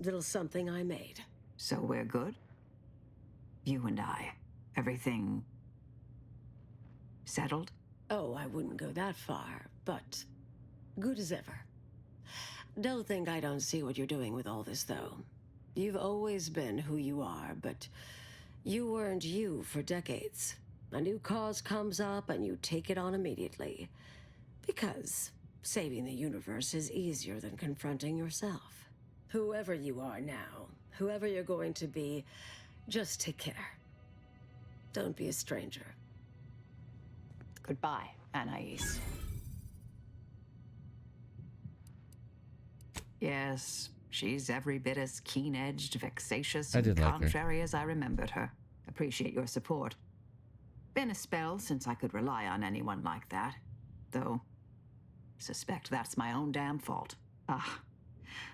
little something I made. So we're good? You and I. Everything settled? Oh, I wouldn't go that far, but good as ever. Don't think I don't see what you're doing with all this, though. You've always been who you are, but you weren't you for decades. A new cause comes up and you take it on immediately. Because saving the universe is easier than confronting yourself. Whoever you are now, whoever you're going to be, just take care. Don't be a stranger. Goodbye, Anais. Yes, she's every bit as keen-edged, vexatious, I and did like her. contrary as I remembered her. Appreciate your support. Been a spell since I could rely on anyone like that. Though, suspect that's my own damn fault. Ah,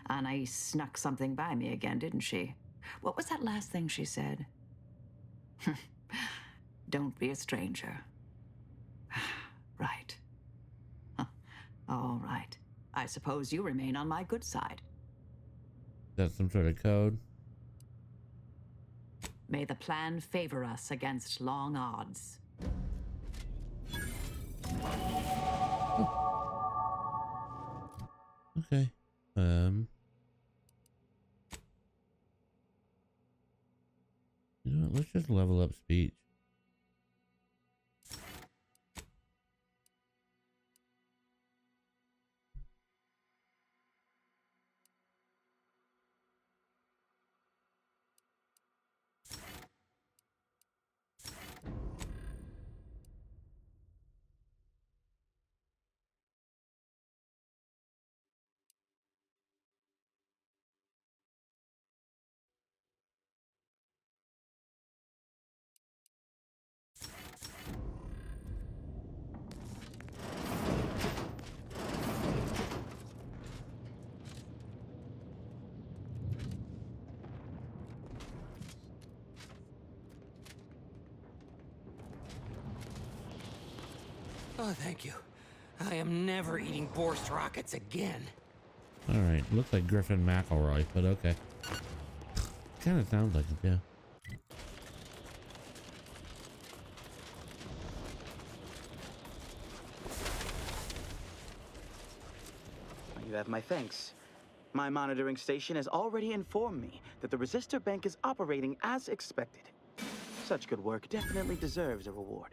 Anais snuck something by me again, didn't she? What was that last thing she said? Don't be a stranger. Right. Huh. All right. I suppose you remain on my good side. That's some sort of code. May the plan favor us against long odds. Okay. You know what? Let's just level up speech. Oh, thank you. I am never eating Borst rockets again. All right, looks like Griffin McElroy, but okay. Kind of sounds like it, yeah. You have my thanks. My monitoring station has already informed me that the resistor bank is operating as expected. Such good work definitely deserves a reward.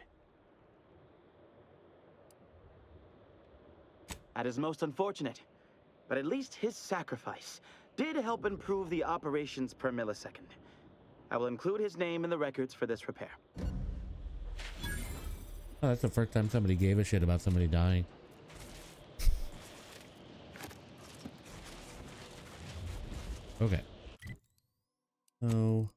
That is most unfortunate, but at least his sacrifice did help improve the operations per millisecond. I will include his name in the records for this repair. Oh, that's the first time somebody gave a shit about somebody dying. Okay. So...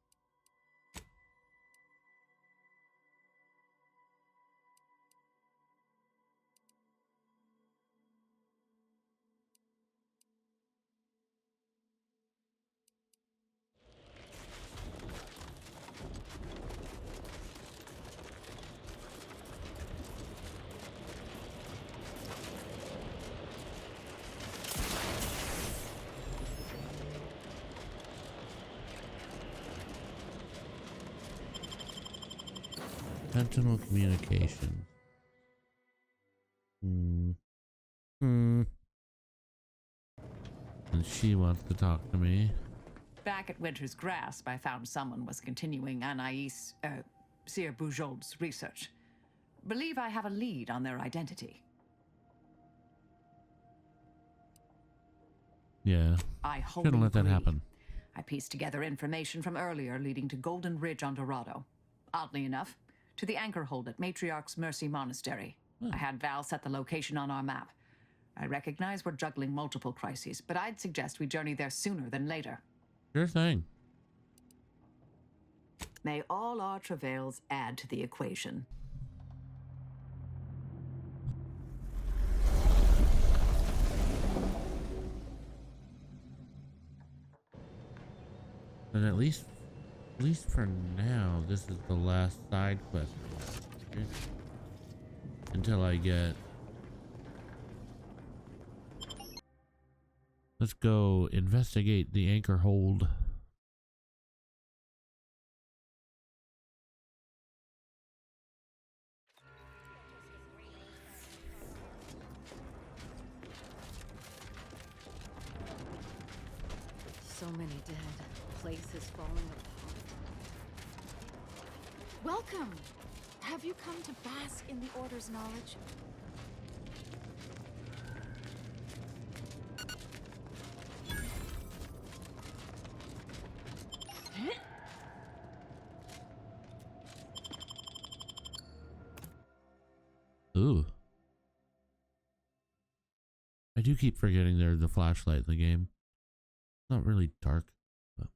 Sentinel communication. And she wants to talk to me. Back at Winter's Grasp, I found someone was continuing Anais, Sir Bujold's research. Believe I have a lead on their identity. Yeah. I wholly Shouldn't let that agree. happen. I pieced together information from earlier leading to Golden Ridge on Dorado. Oddly enough, to the anchor hold at Matriarch's Mercy Monastery. I had Val set the location on our map. I recognize we're juggling multiple crises, but I'd suggest we journey there sooner than later. Sure thing. May all our travails add to the equation. And at least for now, this is the last side quest. Okay. Until I get... Let's go investigate the anchor hold. So many dead. Places falling apart. Welcome! Have you come to bask in the Order's knowledge? Ooh. I do keep forgetting there's a flashlight in the game. It's not really dark. But...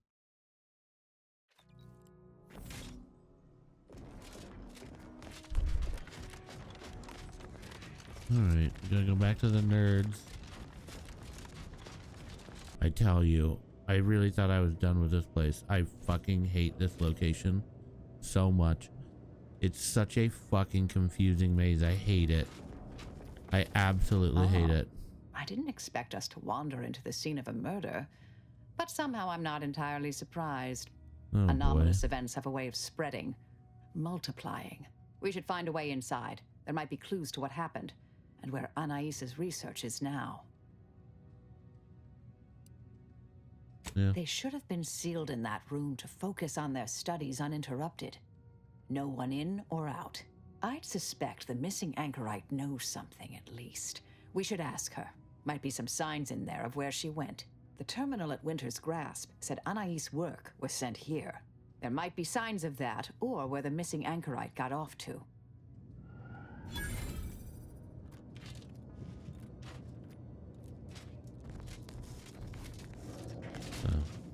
Alright, we gotta go back to the nerds. I tell you, I really thought I was done with this place. I fucking hate this location so much. It's such a fucking confusing maze. I hate it. I absolutely hate it. I didn't expect us to wander into the scene of a murder, but somehow I'm not entirely surprised. Oh, Anomalous boy. events have a way of spreading, multiplying. We should find a way inside. There might be clues to what happened, and where Anais's research is now. Yeah. They should have been sealed in that room to focus on their studies uninterrupted. No one in or out. I'd suspect the missing anchorite knows something at least. We should ask her. Might be some signs in there of where she went. The terminal at Winter's Grasp said Anais' work was sent here. There might be signs of that, or where the missing anchorite got off to.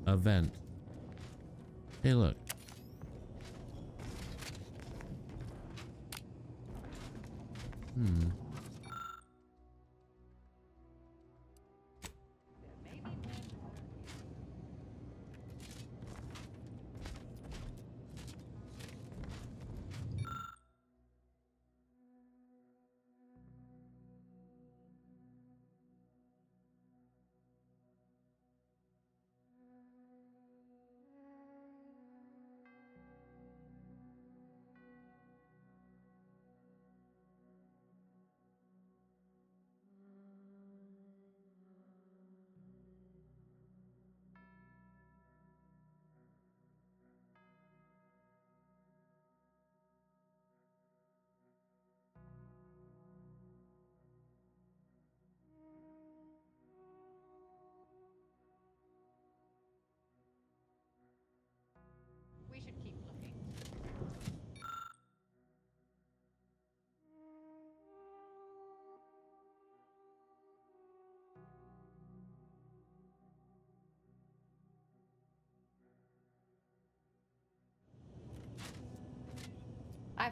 Event. Hey, look.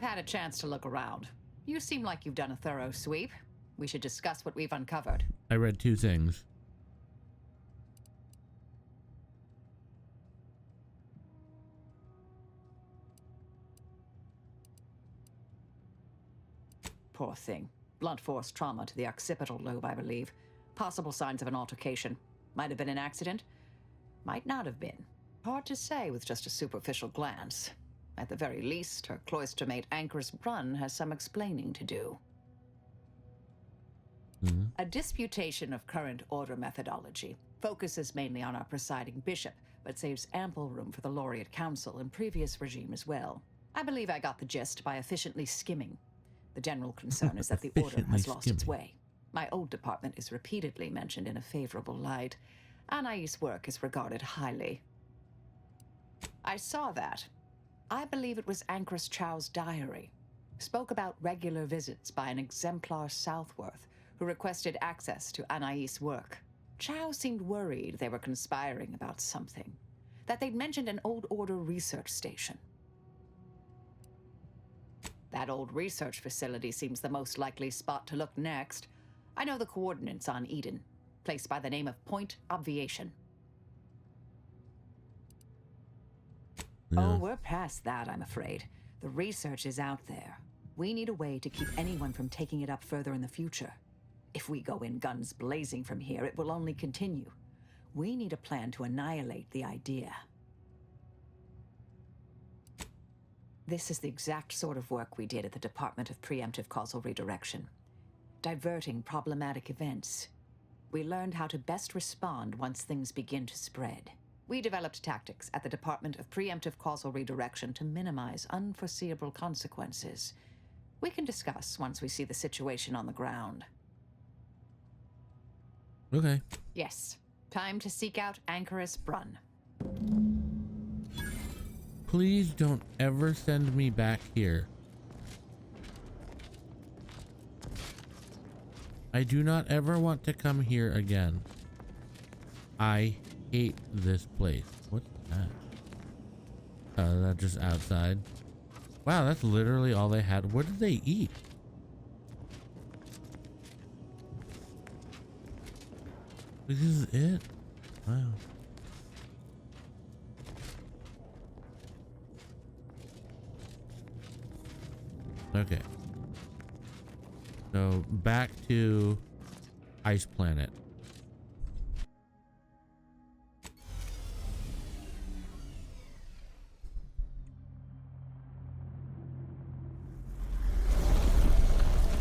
I've had a chance to look around. You seem like you've done a thorough sweep. We should discuss what we've uncovered. I read 2 things. Poor thing. Blunt force trauma to the occipital lobe, I believe. Possible signs of an altercation. Might have been an accident. Might not have been. Hard to say with just a superficial glance. At the very least, her cloister mate Anchorus Brunn has some explaining to do. A disputation of current order methodology focuses mainly on our presiding bishop, but saves ample room for the Laureate Council and previous regime as well. I believe I got the gist by efficiently skimming. The general concern is that the order has lost its way. My old department is repeatedly mentioned in a favorable light. Anais' work is regarded highly. I saw that. I believe it was Anchorus Chow's diary. Spoke about regular visits by an exemplar Southworth, who requested access to Anais' work. Chow seemed worried they were conspiring about something. That they'd mentioned an old order research station. That old research facility seems the most likely spot to look next. I know the coordinates on Eden. Place by the name of Point Obviation. Oh, we're past that, I'm afraid. The research is out there. We need a way to keep anyone from taking it up further in the future. If we go in guns blazing from here, it will only continue. We need a plan to annihilate the idea. This is the exact sort of work we did at the Department of Preemptive Causal Redirection. Diverting problematic events. We learned how to best respond once things begin to spread. We developed tactics at the Department of Preemptive Causal Redirection to minimize unforeseeable consequences. We can discuss once we see the situation on the ground. Okay. Yes. Time to seek out Anchorus Brunn. Please don't ever send me back here. I do not ever want to come here again. I hate this place. What's that? Oh, that's just outside. Wow, that's literally all they had. What did they eat? This is it? Wow. Okay. So back to Ice Planet.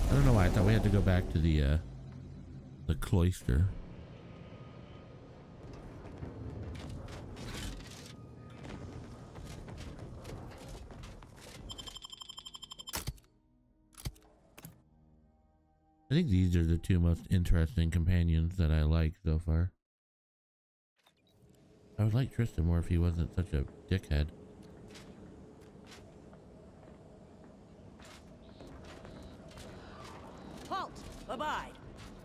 I don't know why I thought we had to go back to the cloister. I think these are the 2 most interesting companions that I like so far. I would like Tristan more if he wasn't such a dickhead. Halt! Abide!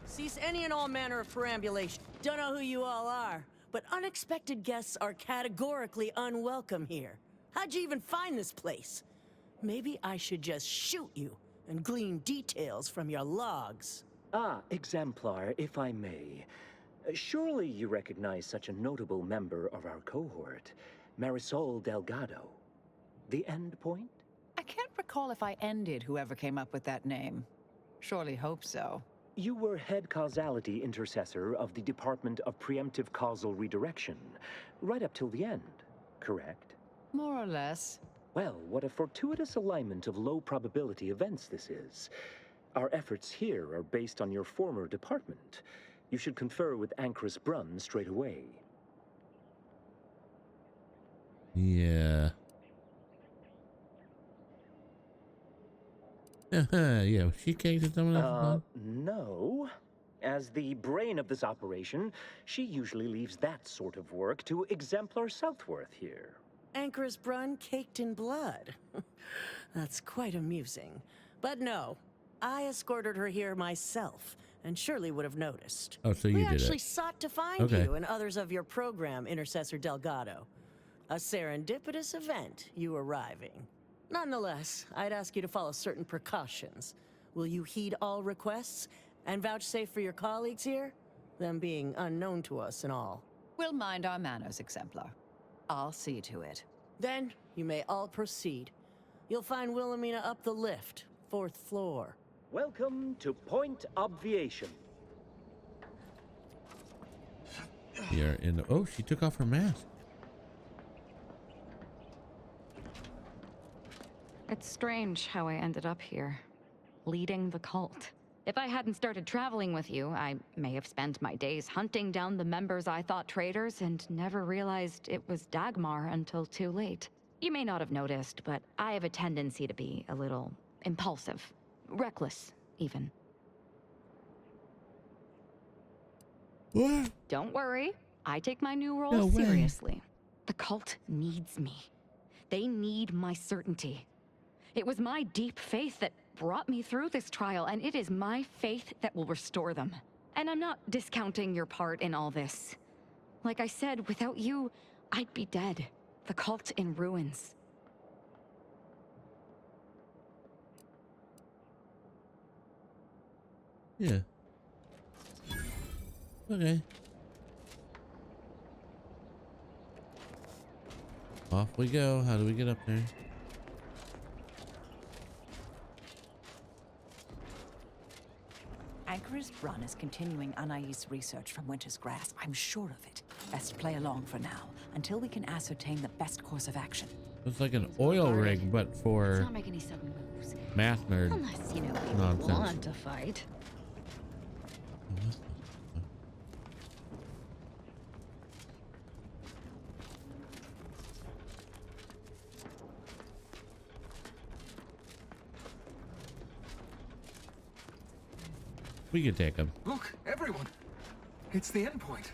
Cease any and all manner of perambulation. Don't know who you all are, but unexpected guests are categorically unwelcome here. How'd you even find this place? Maybe I should just shoot you and glean details from your logs. Ah, Exemplar, if I may. Surely you recognize such a notable member of our cohort, Marisol Delgado. The Endpoint? I can't recall if I ended whoever came up with that name. Surely hope so. You were head causality intercessor of the Department of Preemptive Causal Redirection, right up till the end, correct? More or less. Well, what a fortuitous alignment of low probability events this is. Our efforts here are based on your former department. You should confer with Anchorus Brunn straight away. Yeah. Yeah, she kicked someone else. No. As the brain of this operation, she usually leaves that sort of work to Exemplar Southworth here. Anchorus Brunn caked in blood. That's quite amusing. But no, I escorted her here myself, and surely would have noticed. Oh, so you we did it. actually sought to find you and others of your program, Intercessor Delgado. A serendipitous event, you arriving. Nonetheless, I'd ask you to follow certain precautions. Will you heed all requests and vouchsafe for your colleagues here? Them being unknown to us and all. We'll mind our manners, Exemplar. I'll see to it. Then, you may all proceed. You'll find Wilhelmina up the lift, 4th floor. Welcome to Point Obviation. We are in the... Oh, she took off her mask. It's strange how I ended up here, leading the cult. If I hadn't started traveling with you, I may have spent my days hunting down the members I thought traitors and never realized it was Dagmar until too late. You may not have noticed, but I have a tendency to be a little impulsive, reckless, even. What? Don't worry, I take my new role No way. seriously. The cult needs me. They need my certainty. It was my deep faith that brought me through this trial, and it is my faith that will restore them. And I'm not discounting your part in all this. Like I said, without you, I'd be dead. The cult in ruins. Yeah. Okay. Off we go. How do we get up there? Anchor's Brun is continuing Anais' research from Winter's Grass. I'm sure of it. Best play along for now, until we can ascertain the best course of action. It's like an oil rig, but Let's for not make any sudden moves. math nerd Unless, you know, we nonsense. want to fight. We can take him. Look, everyone! It's the endpoint.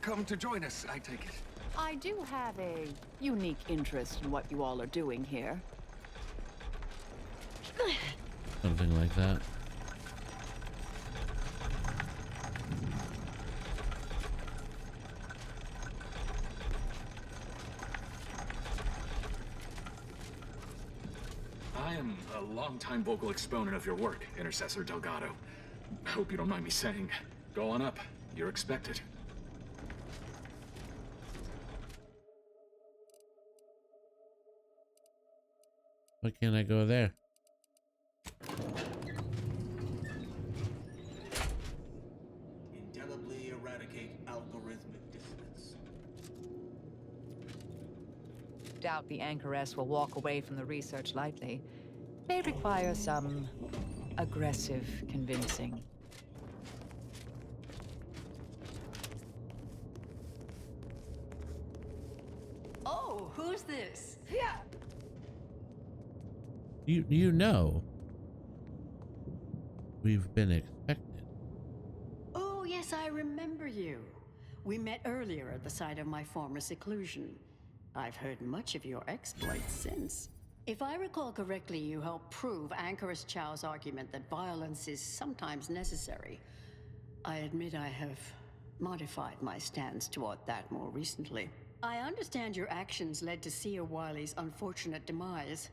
Come to join us, I take it. I do have a unique interest in what you all are doing here. Something like that. I am a longtime vocal exponent of your work, Intercessor Delgado. Hope you don't mind me saying. Go on up. You're expected. Why can't I go there? Indelibly eradicate algorithmic dissonance. Doubt the Anchoress will walk away from the research lightly. May require some aggressive convincing. Oh, who's this? Yeah. You know. We've been expected. Oh, yes, I remember you. We met earlier at the site of my former seclusion. I've heard much of your exploits since. If I recall correctly, you helped prove Anchoress Chow's argument that violence is sometimes necessary. I admit I have modified my stance toward that more recently. I understand your actions led to Seer Wiley's unfortunate demise.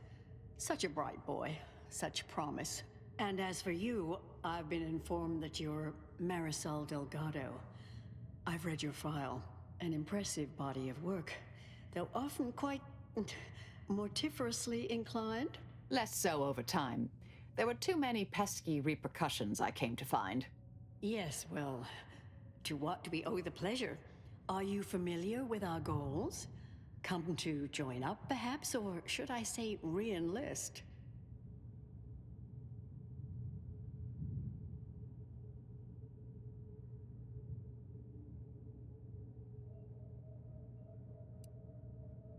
Such a bright boy, such promise. And as for you, I've been informed that you're Marisol Delgado. I've read your file. An impressive body of work, though often quite mortiferously inclined. Less so over time. There were too many pesky repercussions, I came to find. Yes, well, to what do we owe the pleasure? Are you familiar with our goals? Come to join up, perhaps, or should I say re-enlist?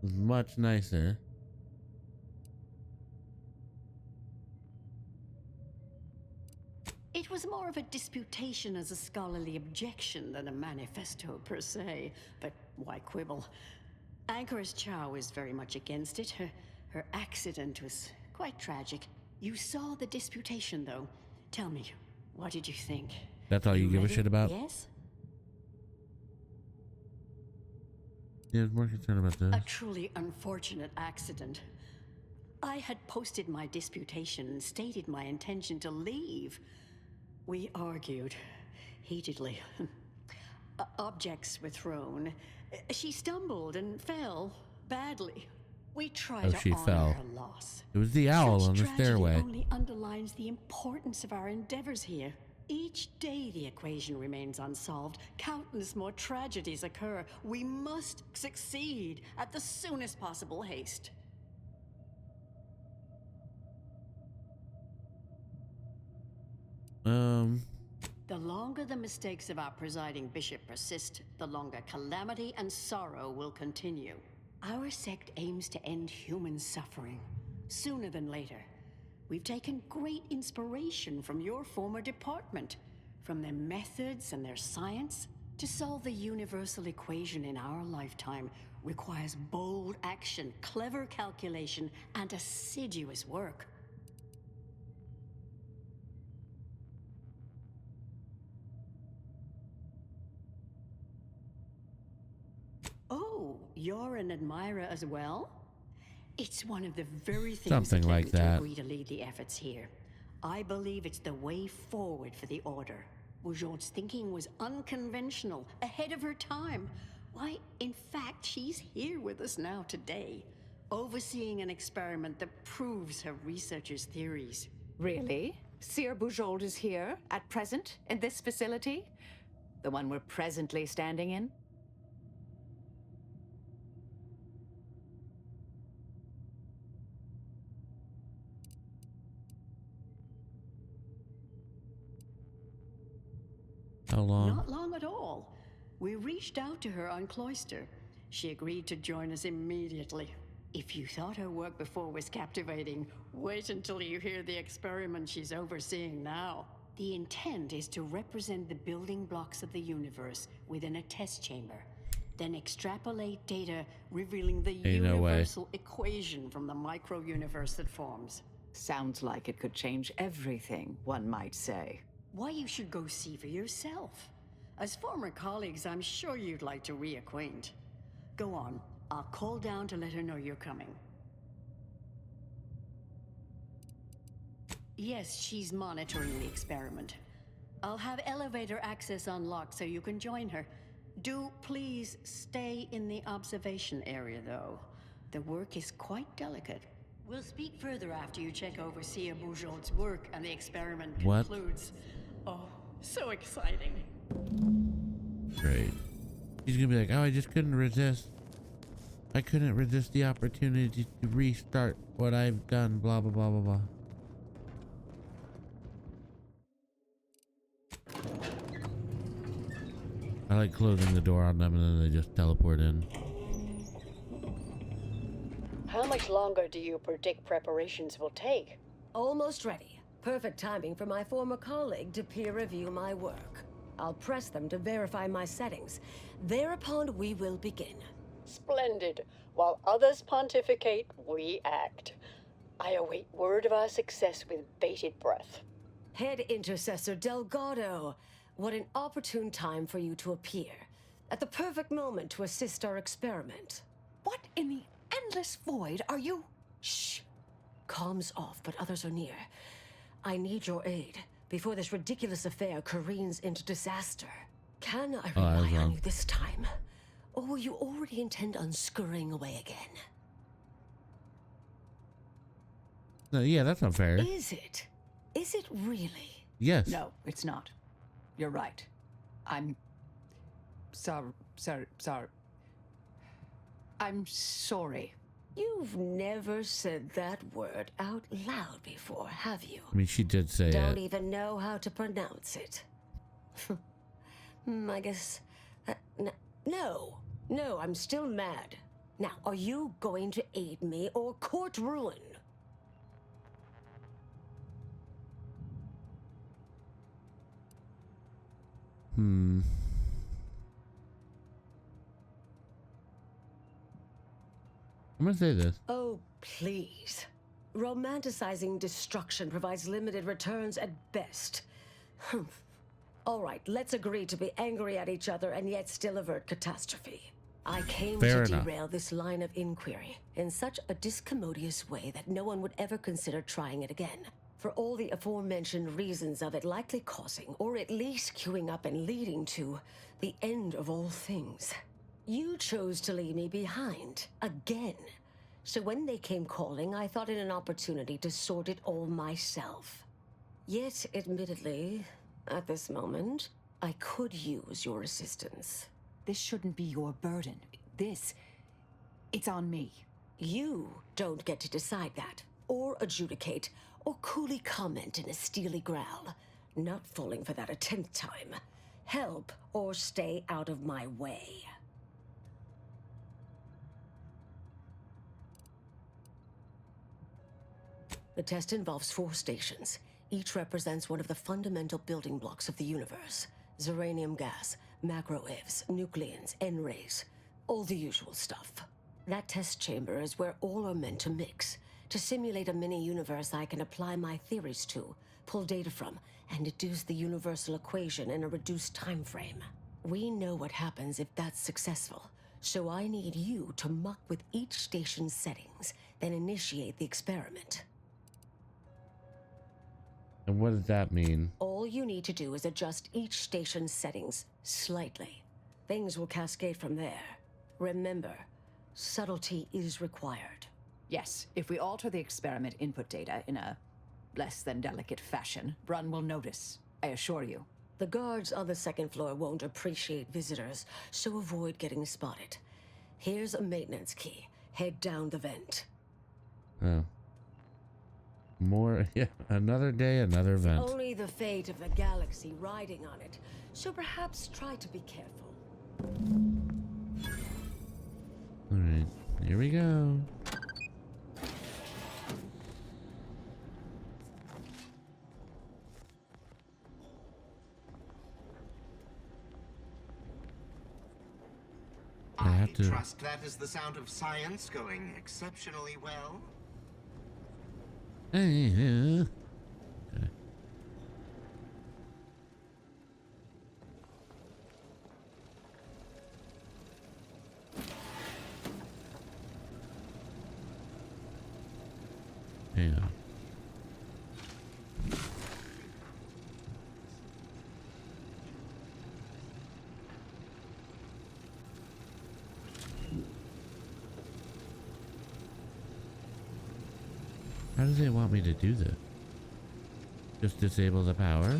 Much nicer. It was more of a disputation as a scholarly objection than a manifesto per se, but why quibble? Anchoress Chow is very much against it. Her accident was quite tragic. You saw the disputation, though. Tell me, what did you think? That's all you give a ready? shit about? Yes? Yeah, I was more concerned about this. A truly unfortunate accident. I had posted my disputation and stated my intention to leave. We argued heatedly. Objects were thrown. She stumbled and fell badly. We tried to honor fell. her loss. It was the owl Such on the tragedy stairway. only underlines the importance of our endeavors here. Each day the equation remains unsolved. Countless more tragedies occur. We must succeed at the soonest possible haste. The longer the mistakes of our presiding bishop persist, the longer calamity and sorrow will continue. Our sect aims to end human suffering sooner than later. We've taken great inspiration from your former department, from their methods and their science. To solve the universal equation in our lifetime requires bold action, clever calculation, and assiduous work. Oh, you're an admirer as well? It's one of the very things Something that led like me that. to agree to lead the efforts here. I believe it's the way forward for the Order. Boujot's thinking was unconventional, ahead of her time. Why, in fact, she's here with us now today, overseeing an experiment that proves her researchers' theories. Really? Seer Bujold is here, at present, in this facility? The one we're presently standing in? How long? Not long at all. We reached out to her on Cloister. She agreed to join us immediately. If you thought her work before was captivating, wait until you hear the experiment she's overseeing now. The intent is to represent the building blocks of the universe within a test chamber, then extrapolate data revealing the Ain't no way. universal equation from the micro-universe that forms. Sounds like it could change everything, one might say. Why, you should go see for yourself. As former colleagues, I'm sure you'd like to reacquaint. Go on. I'll call down to let her know you're coming. Yes, she's monitoring the experiment. I'll have elevator access unlocked so you can join her. Do please stay in the observation area, though. The work is quite delicate. We'll speak further after you check over Seer Bujold's work and the experiment What? concludes. Oh, so exciting. Great. He's gonna be like, oh, I just couldn't resist. I couldn't resist the opportunity to restart what I've done, blah, blah, blah, blah, blah. I like closing the door on them and then they just teleport in. How much longer do you predict preparations will take? Almost ready. Perfect timing for my former colleague to peer review my work. I'll press them to verify my settings. Thereupon, we will begin. Splendid. While others pontificate, we act. I await word of our success with bated breath. Head Intercessor Delgado, what an opportune time for you to appear. At the perfect moment to assist our experiment. What in the endless void are you? Shh. Comms off, but others are near. I need your aid before this ridiculous affair careens into disaster. Can I rely on you this time? Or will you already intend on scurrying away again? No, yeah, that's not fair. Is it? Is it really? Yes. No, it's not. You're right. I'm sorry. I'm sorry. You've never said that word out loud before, have you? I mean, she did say Don't it. even know how to pronounce it. I guess... No, I'm still mad. Now, are you going to aid me or court ruin? I'm gonna say this. Oh, please. Romanticizing destruction provides limited returns at best. All right, let's agree to be angry at each other and yet still avert catastrophe. I came Fair to enough. derail this line of inquiry in such a discommodious way that no one would ever consider trying it again. For all the aforementioned reasons of it likely causing, or at least queuing up and leading to, the end of all things. You chose to leave me behind, again. So when they came calling, I thought it an opportunity to sort it all myself. Yet, admittedly, at this moment, I could use your assistance. This shouldn't be your burden. It's on me. You don't get to decide that, or adjudicate, or coolly comment in a steely growl. Not falling for that a 10th time. Help or stay out of my way. The test involves 4 stations. Each represents one of the fundamental building blocks of the universe. Zeranium gas, macro-ivs, nucleons, N-rays. All the usual stuff. That test chamber is where all are meant to mix. To simulate a mini-universe I can apply my theories to, pull data from, and deduce the universal equation in a reduced time frame. We know what happens if that's successful, so I need you to muck with each station's settings, then initiate the experiment. And what does that mean? All you need to do is adjust each station's settings slightly. Things will cascade from there. Remember, subtlety is required. Yes, if we alter the experiment input data in a less than delicate fashion, Brunn will notice, I assure you. The guards on the 2nd floor won't appreciate visitors, so avoid getting spotted. Here's a maintenance key. Head down the vent. Oh. More, yeah, another day, another event. Only the fate of the galaxy riding on it, so perhaps try to be careful. Alright, here we go. I trust that is the sound of science going exceptionally well. Okay. Yeah. How does it want me to do this? Just disable the power?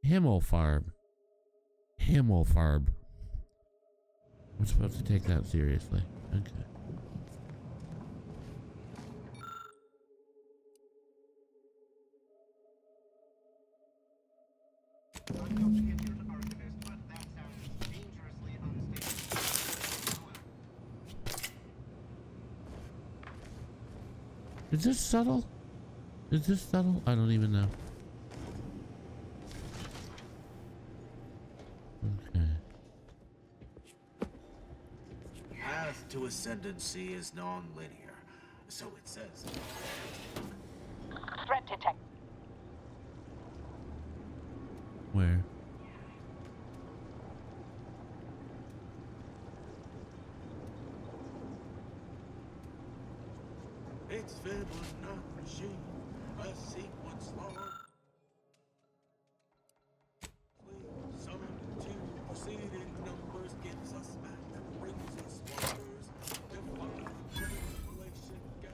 Himmelfarb. Himmelfarb. I'm supposed to take that seriously. Okay. Is this subtle? Is this subtle? I don't even know. Okay. Path to ascendancy is non-linear, so it says. Threat detect. Where? It's Fibonacci, a sequence log. Sum two preceding numbers gives us math and brings us wonders. Define relation gas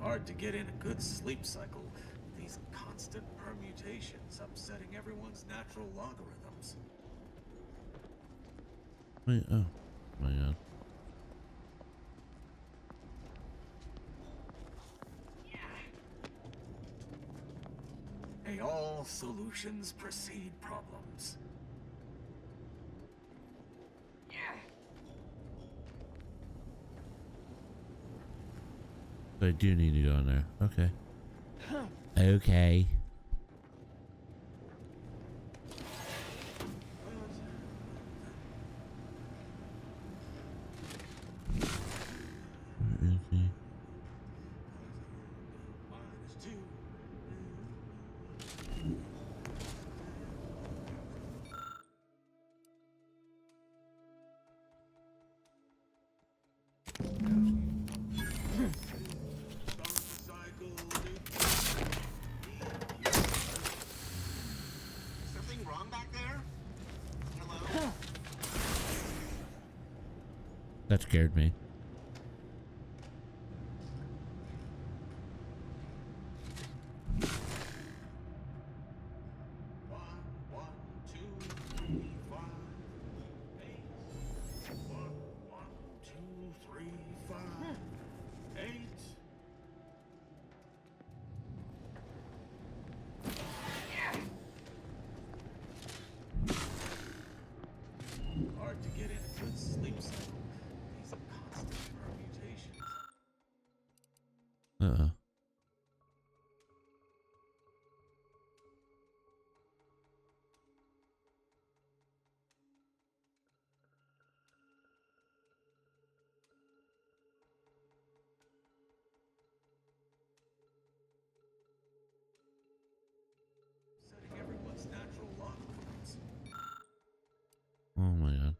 Hard to get in a good sleep cycle. These constant permutations upsetting everyone's natural logarithms. Wait, oh my god. May all solutions precede problems. So I do need to go in there. Okay. Okay. Where is he? Something wrong back there? Hello? That scared me. Hard to get in a good sleep cycle. These constant permutations. Uh-oh. Setting everyone's natural logarithms. Oh my god.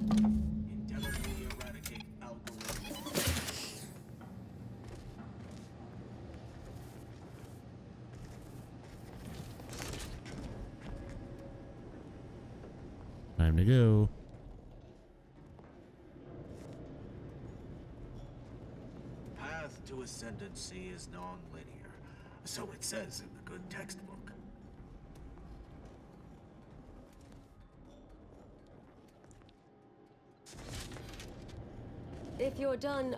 Indelibly eradicate algorithm. Time to go. Path to ascendancy is non-linear, so it says in the good textbook. If you're done,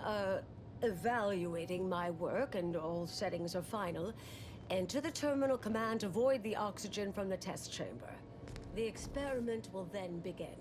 evaluating my work and all settings are final, enter the terminal command to void the oxygen from the test chamber. The experiment will then begin.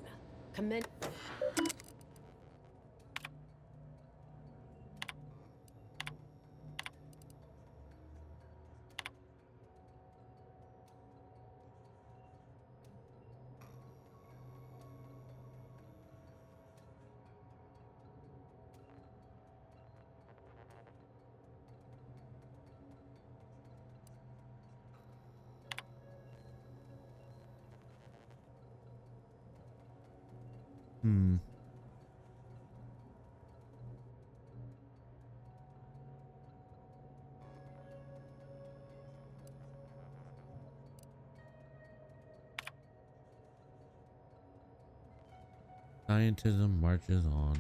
Scientism marches on.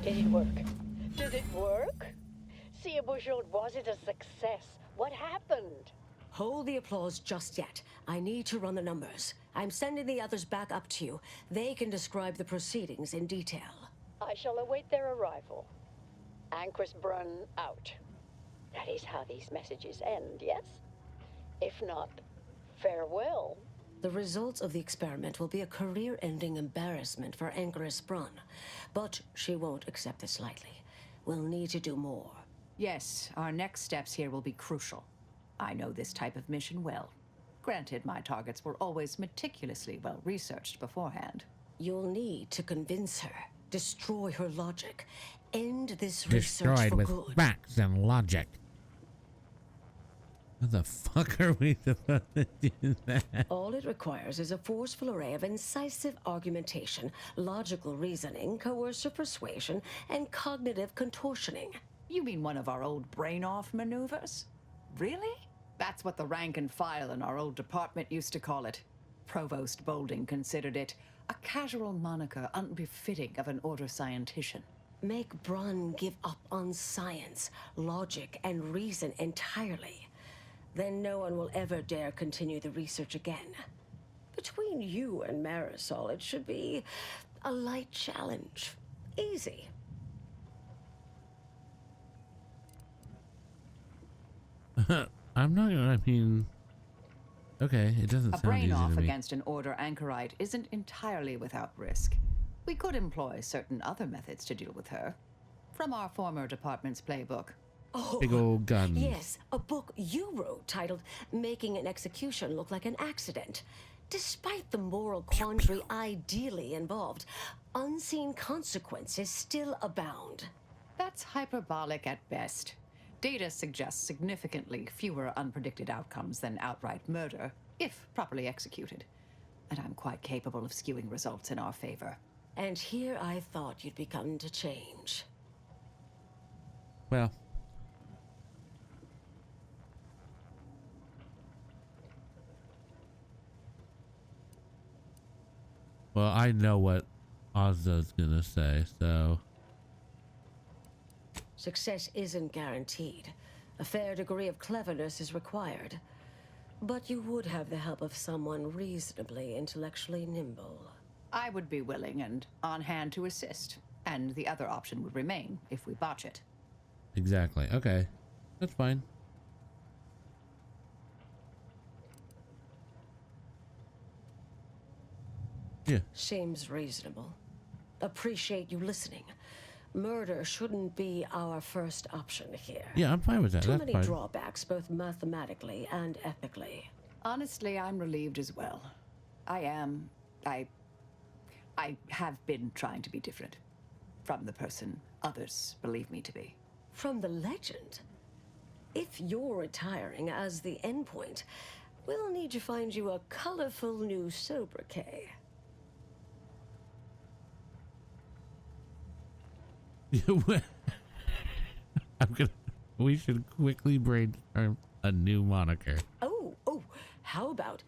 Did it work? Did it work? See, Bouchard, was it a success? What happened? Hold the applause just yet. I need to run the numbers. I'm sending the others back up to you. They can describe the proceedings in detail. I shall await their arrival. Anchor's Brunn out. That is how these messages end, yes? If not, farewell. The results of the experiment will be a career-ending embarrassment for Anchoress Brunn, but she won't accept this lightly. We'll need to do more. Yes, our next steps here will be crucial. I know this type of mission well. Granted, my targets were always meticulously well researched beforehand. You'll need to convince her, destroy her logic, end this research Destroyed for with good. facts and logic. How the fuck are we supposed to do that? All it requires is a forceful array of incisive argumentation, logical reasoning, coercive persuasion, and cognitive contortioning. You mean one of our old brain-off maneuvers? Really? That's what the rank and file in our old department used to call it. Provost Bolding considered it a casual moniker unbefitting of an order scientician. Make Brunn give up on science, logic, and reason entirely. Then no one will ever dare continue the research again. Between you and Marisol, it should be a light challenge. Easy. I'm not gonna, I mean, okay, it doesn't A sound easy brain-off to me. against an order anchorite isn't entirely without risk. We could employ certain other methods to deal with her. From our former department's playbook. Oh, Big old guns. yes, a book you wrote titled Making an Execution Look Like an Accident. Despite the moral quandary ideally involved, unseen consequences still abound. That's hyperbolic at best. Data suggests significantly fewer unpredicted outcomes than outright murder, if properly executed. And I'm quite capable of skewing results in our favor. And here I thought you'd begun to change. Well. Well, I know what Ozza's gonna say, so. Success isn't guaranteed. A fair degree of cleverness is required. But you would have the help of someone reasonably intellectually nimble. I would be willing and on hand to assist, and the other option would remain if we botch it. Exactly. Okay. That's fine. Yeah. Seems reasonable. Appreciate you listening. Murder shouldn't be our first option here. Yeah, I'm fine with that. Too That's many fine. drawbacks, both mathematically and ethically. Honestly, I'm relieved as well. I have been trying to be different. From the person others believe me to be. From the legend? If you're retiring as the endpoint, we'll need to find you a colorful new sobriquet. We should quickly brainstorm a new moniker. Oh, how about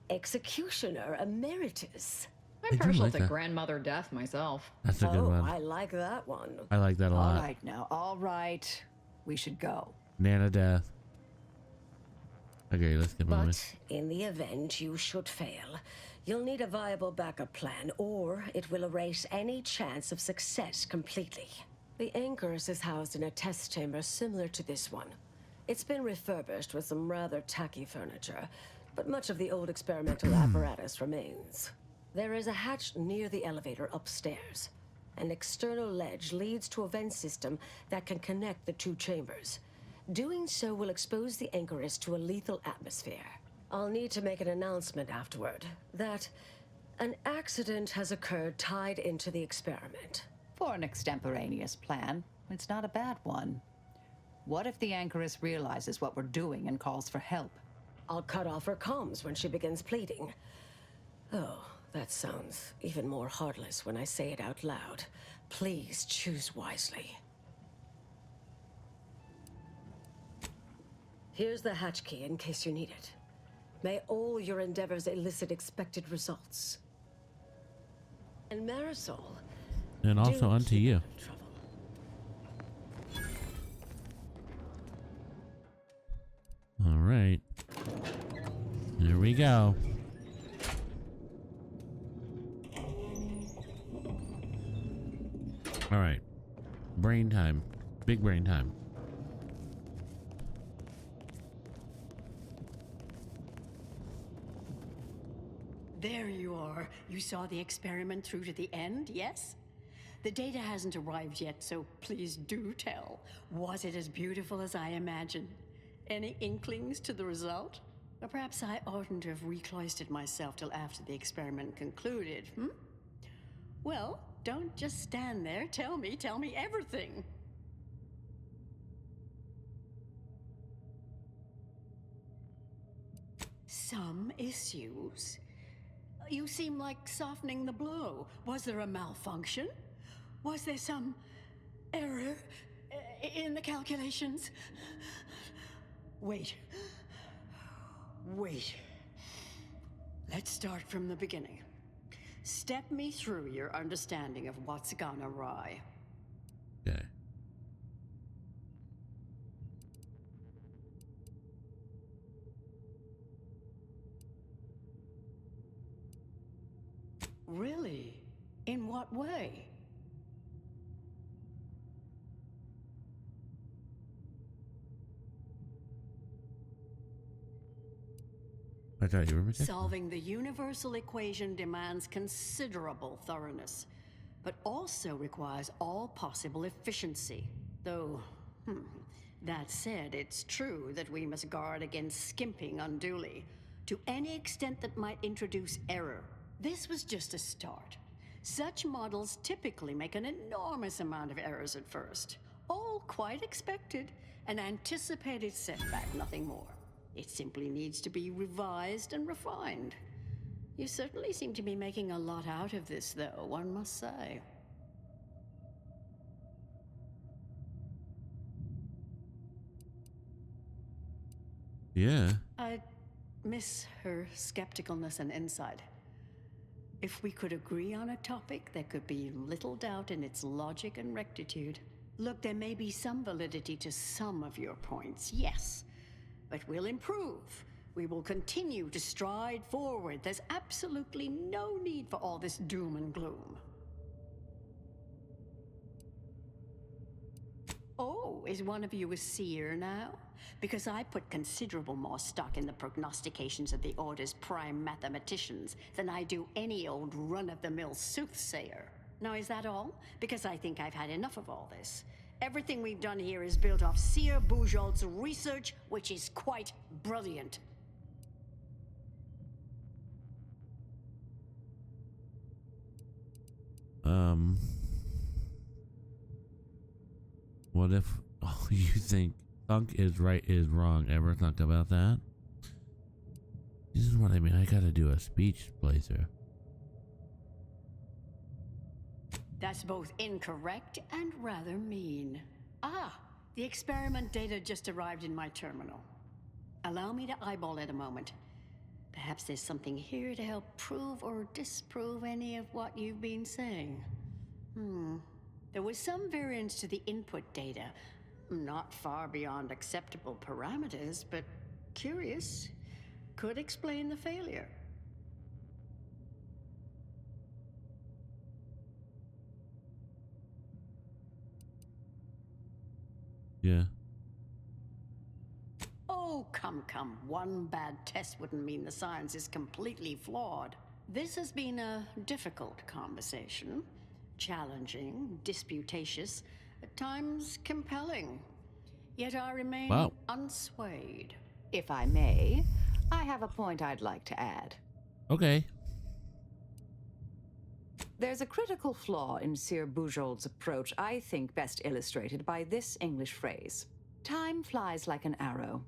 Executioner Emeritus? I'm partial like to that. grandmother death myself. That's a good one. I like that one. I like that a lot. All right now, all right. We should go. Nana Death. Okay, let's get moving. But in the event you should fail, you'll need a viable backup plan, or it will erase any chance of success completely. The Anchoress is housed in a test chamber similar to this one. It's been refurbished with some rather tacky furniture, but much of the old experimental apparatus remains. There is a hatch near the elevator upstairs. An external ledge leads to a vent system that can connect the two chambers. Doing so will expose the Anchoress to a lethal atmosphere. I'll need to make an announcement afterward that an accident has occurred tied into the experiment. For an extemporaneous plan, it's not a bad one. What if the Anchoress realizes what we're doing and calls for help? I'll cut off her comms when she begins pleading. Oh, that sounds even more heartless when I say it out loud. Please choose wisely. Here's the hatch key in case you need it. May all your endeavors elicit expected results. And Marisol, And also unto you. All right. you go. All right. Brain time. Big brain time. There you are. You saw the experiment through to the end, yes? The data hasn't arrived yet, so please do tell. Was it as beautiful as I imagined? Any inklings to the result? Or perhaps I oughtn't to have recloistered myself till after the experiment concluded, hmm? Well, don't just stand there. Tell me everything. Some issues? You seem like softening the blow. Was there a malfunction? Was there some error in the calculations? Wait. Let's start from the beginning. Step me through your understanding of what's gone awry. Okay. Really? In what way? I thought you were protected. Solving the universal equation demands considerable thoroughness, but also requires all possible efficiency. Though, that said, it's true that we must guard against skimping unduly, to any extent that might introduce error. This was just a start. Such models typically make an enormous amount of errors at first. All quite expected, an anticipated setback, nothing more. It simply needs to be revised and refined. You certainly seem to be making a lot out of this, though, one must say. Yeah. I miss her skepticalness and insight. If we could agree on a topic, there could be little doubt in its logic and rectitude. Look, there may be some validity to some of your points, yes. But we'll improve. We will continue to stride forward. There's absolutely no need for all this doom and gloom. Oh, is one of you a seer now? Because I put considerable more stock in the prognostications of the Order's prime mathematicians than I do any old run-of-the-mill soothsayer. Now, is that all? Because I think I've had enough of all this. Everything we've done here is built off Seer Bujold's research, which is quite brilliant. What if you think Thunk is right is wrong? Ever thunk about that? This is what I mean. I gotta do a speech playthrough. That's both incorrect and rather mean. Ah, the experiment data just arrived in my terminal. Allow me to eyeball it a moment. Perhaps there's something here to help prove or disprove any of what you've been saying. There was some variance to the input data. Not far beyond acceptable parameters, but curious. Could explain the failure. Yeah. Oh, come. One bad test wouldn't mean the science is completely flawed. This has been a difficult conversation. Challenging, disputatious, at times compelling. Yet I remain unswayed. If I may, I have a point I'd like to add. Okay. There's a critical flaw in Seer Bujold's approach I think best illustrated by this English phrase. Time flies like an arrow.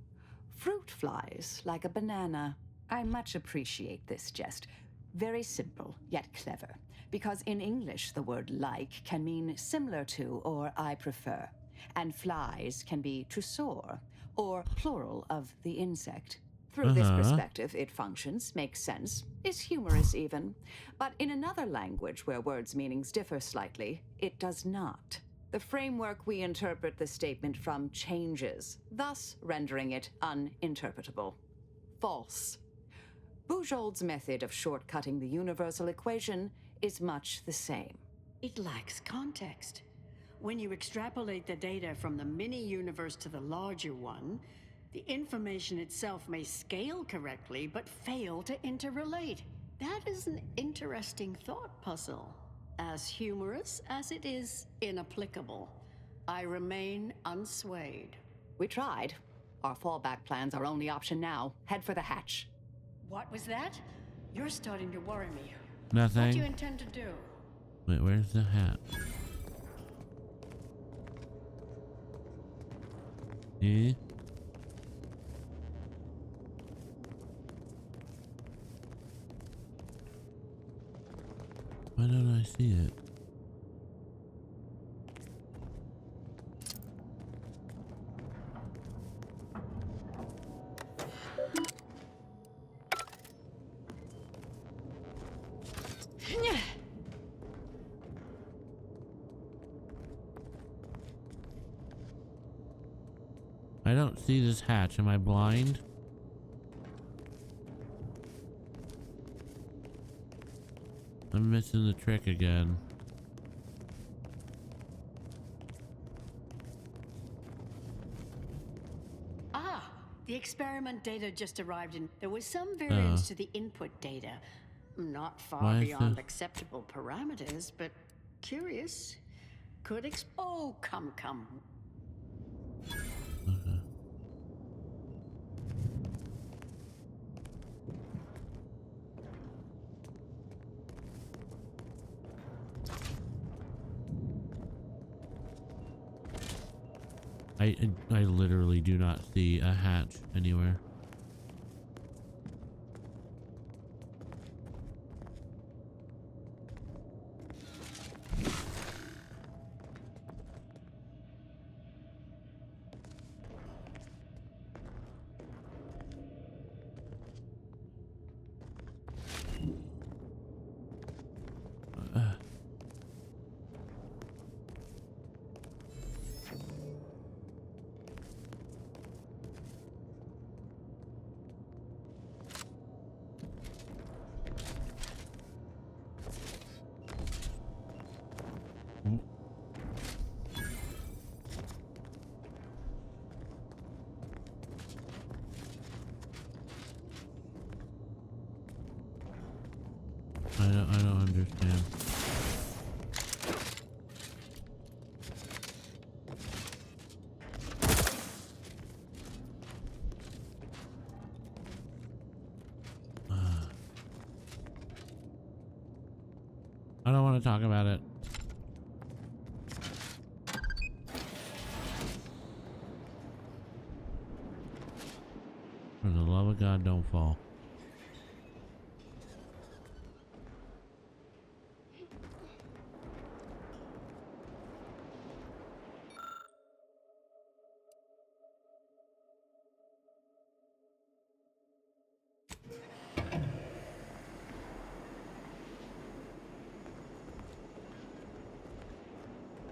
Fruit flies like a banana. I much appreciate this jest. Very simple, yet clever. Because in English, the word like can mean similar to or I prefer. And flies can be to soar, or plural of the insect. Through this perspective, it functions, makes sense, is humorous even. But in another language where words' meanings differ slightly, it does not. The framework we interpret the statement from changes, thus rendering it uninterpretable. False. Bujold's method of shortcutting the universal equation is much the same. It lacks context. When you extrapolate the data from the mini-universe to the larger one, the information itself may scale correctly, but fail to interrelate. That is an interesting thought puzzle. As humorous as it is inapplicable. I remain unswayed. We tried. Our fallback plan's our only option now. Head for the hatch. What was that? You're starting to worry me. Nothing. What do you intend to do? Wait, where's the hat? Eh? Why don't I see it? I don't see this hatch. Am I blind? I'm missing the trick again. Ah, the experiment data just arrived in. There was some variance to the input data. Not Why far is beyond this- acceptable parameters, but curious. Could oh, come. Okay. I literally do not see a hatch anywhere. I don't understand. I don't want to talk about it. For the love of God, don't fall.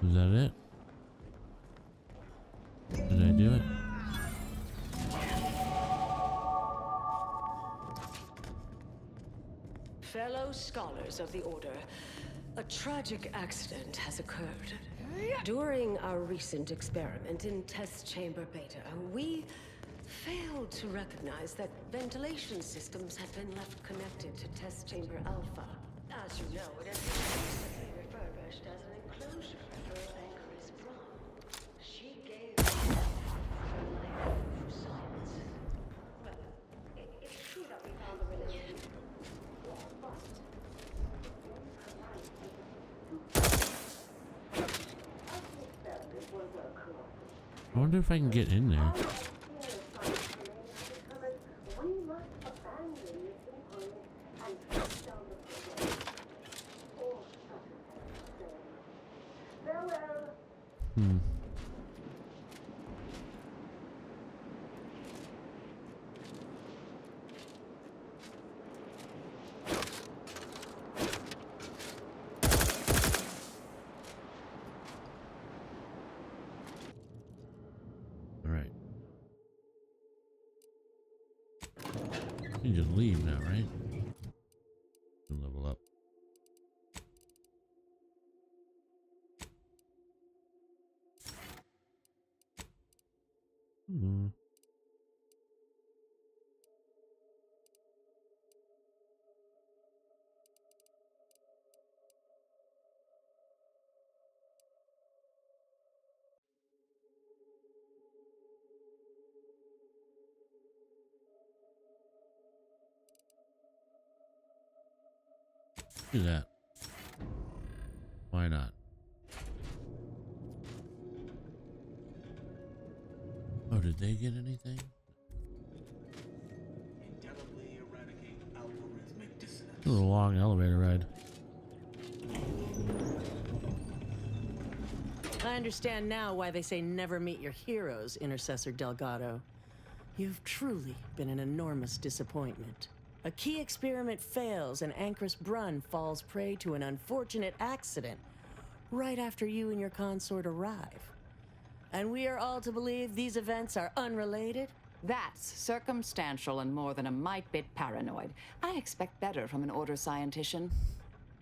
Is that it? Did I do it? Fellow scholars of the Order, a tragic accident has occurred. During our recent experiment in Test Chamber Beta, we failed to recognize that ventilation systems had been left connected to Test Chamber Alpha. As you know, it has been recently refurbished as an enclosure for Anchoress Braun. She gave her life for science. Well, it's true that we found the relation. I wonder if I can get in there. Hmm. All right. You just can leave now, right? Can level up. Hmm. Do that. Why not? Oh, did they get anything? Indelibly eradicate algorithmic dissonance. It was a long elevator ride. I understand now why they say never meet your heroes, Intercessor Delgado. You've truly been an enormous disappointment. A key experiment fails and Ancrus Brunn falls prey to an unfortunate accident right after you and your consort arrive. And we are all to believe these events are unrelated? That's circumstantial and more than a mite bit paranoid. I expect better from an Order scientician.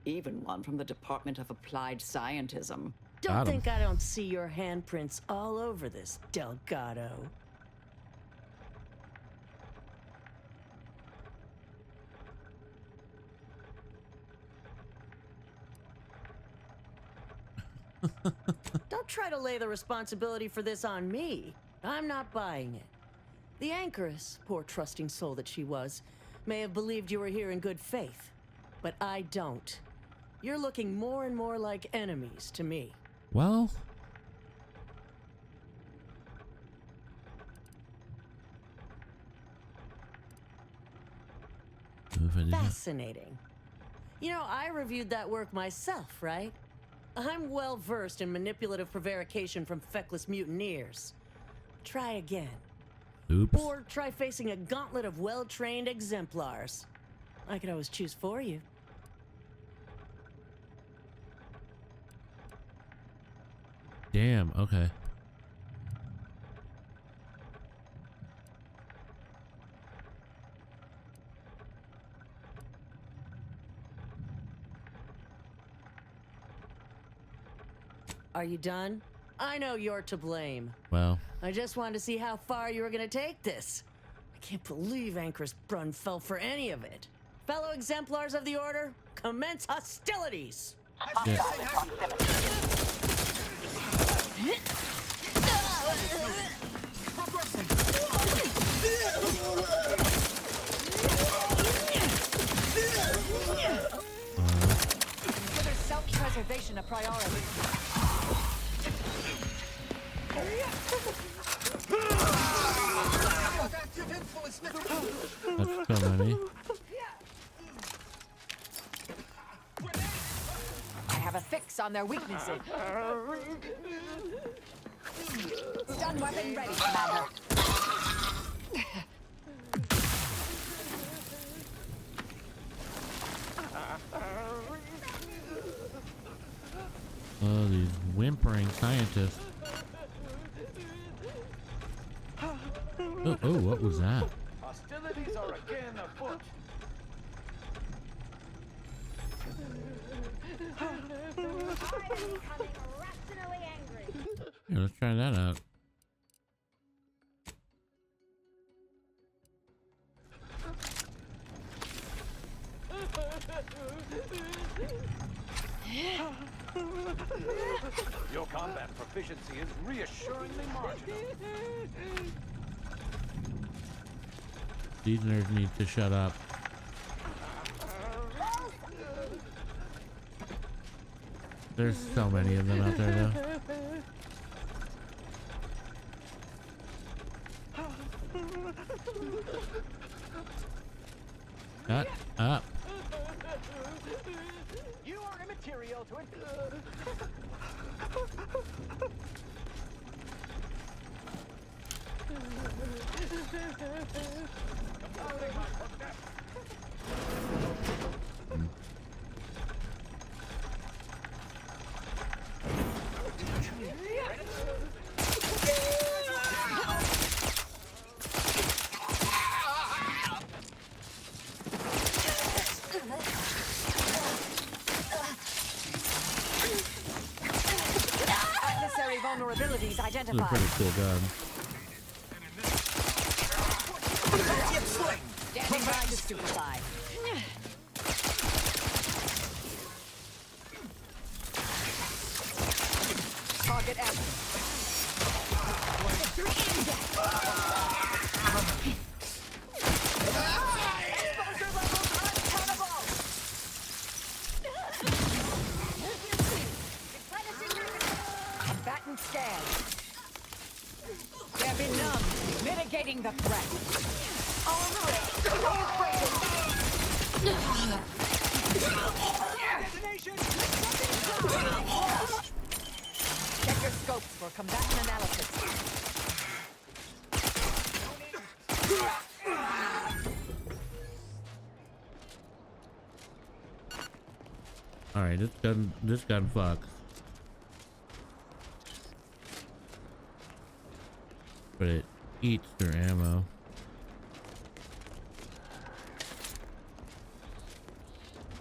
Even one from the Department of Applied Scientism. Don't think I don't see your handprints all over this, Delgado. Don't try to lay the responsibility for this on me. I'm not buying it. The Anchoress, poor trusting soul that she was, may have believed you were here in good faith, but I don't. You're looking more and more like enemies to me. Well, fascinating. You know, I reviewed that work myself, right? I'm well versed in manipulative prevarication from feckless mutineers. Try again. Oops. Or try facing a gauntlet of well-trained exemplars. I could always choose for you. Damn, okay. Are you done? I know you're to blame. Well, I just wanted to see how far you were gonna take this. I can't believe Ancrus Brunn fell for any of it. Fellow exemplars of the Order, commence hostilities! yeah. Consider self-preservation a priority. That's so many. I have a fix on their weaknesses. Stun weapon ready, Commander. Oh, these whimpering scientists. Oh, what was that? Hostilities are again afoot. I'm becoming irrationally angry. Yeah, let's try that out. Your combat proficiency is reassuringly marginal. These nerds need to shut up. There's so many of them out there, though. Shut up. You are immaterial to it. vulnerabilities This is a identified. pretty cool gun. Standing by to stupefy. Target active. Exposure levels untenable. Batten scan. They're benumbed, mitigating the threat. On the way. Check your scopes for combatant analysis. All right, this gun fucks. But it eats their ammo.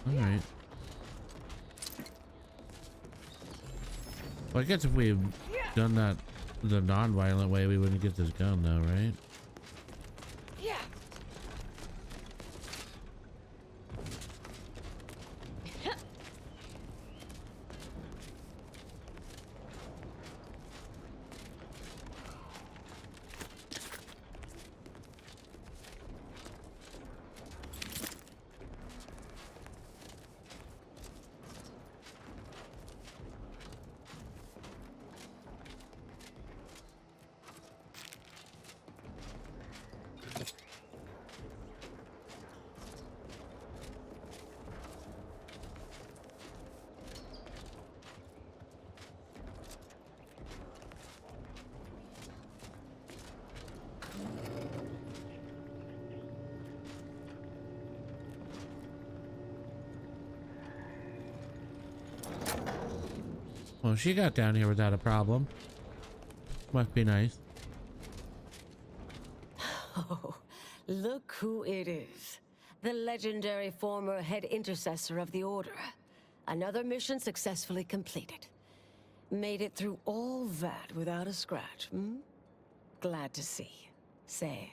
All right. Well, I guess if we had done that the non-violent way, we wouldn't get this gun, though, right? Yeah. Well, she got down here without a problem. Must be nice. Oh, look who it is. The legendary former head intercessor of the Order. Another mission successfully completed. Made it through all that without a scratch, hmm? Glad to see. Say,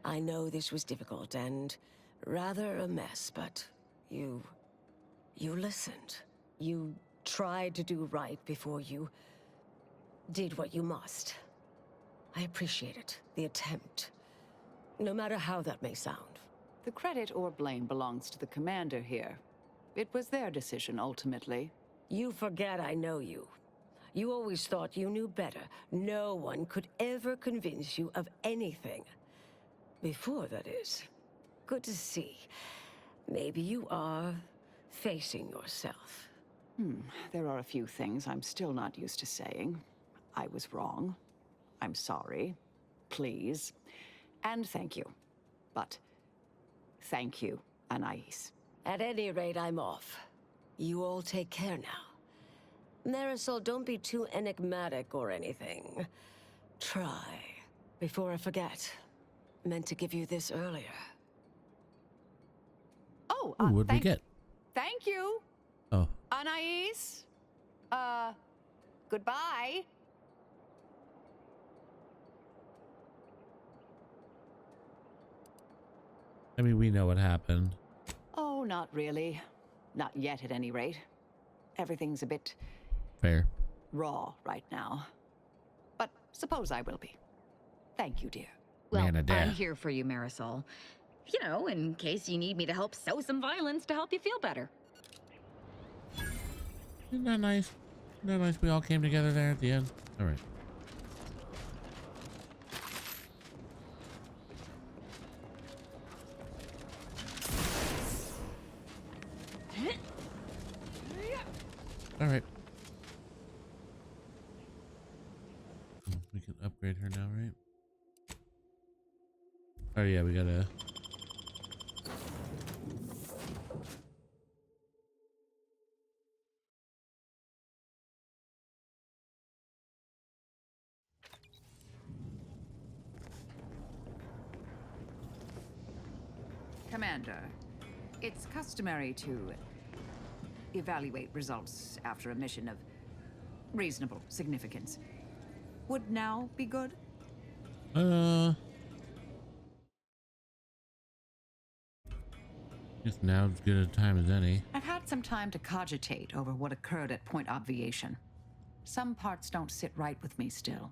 I know this was difficult and rather a mess, but you listened. You tried to do right before you did what you must. I appreciate it, the attempt. No matter how that may sound. The credit or blame belongs to the commander here. It was their decision, ultimately. You forget I know you. You always thought you knew better. No one could ever convince you of anything. Before, that is. Good to see. Maybe you are facing yourself. There are a few things I'm still not used to saying. I was wrong. I'm sorry. Please. And thank you. But thank you, Anais. At any rate, I'm off. You all take care now. Marisol, don't be too enigmatic or anything. Try. Before I forget. Meant to give you this earlier. Oh, Ooh, what'd we get? Thank you, Oh, Anais. Goodbye. I mean, we know what happened. Oh, not really. Not yet, at any rate. Everything's a bit Fair. raw right now. But suppose I will be. Thank you, dear. Well, Manada. I'm here for you, Marisol. You know, in case you need me to help sow some violence to help you feel better. Isn't that nice? Isn't that nice we all came together there at the end? All right. All right. We can upgrade her now, right? Oh yeah, we gotta... Commander, it's customary to evaluate results after a mission of Reasonable significance. Would now be good? Guess now as good a time as any. I've had some time to cogitate over what occurred at Point Obviation. Some parts don't sit right with me still.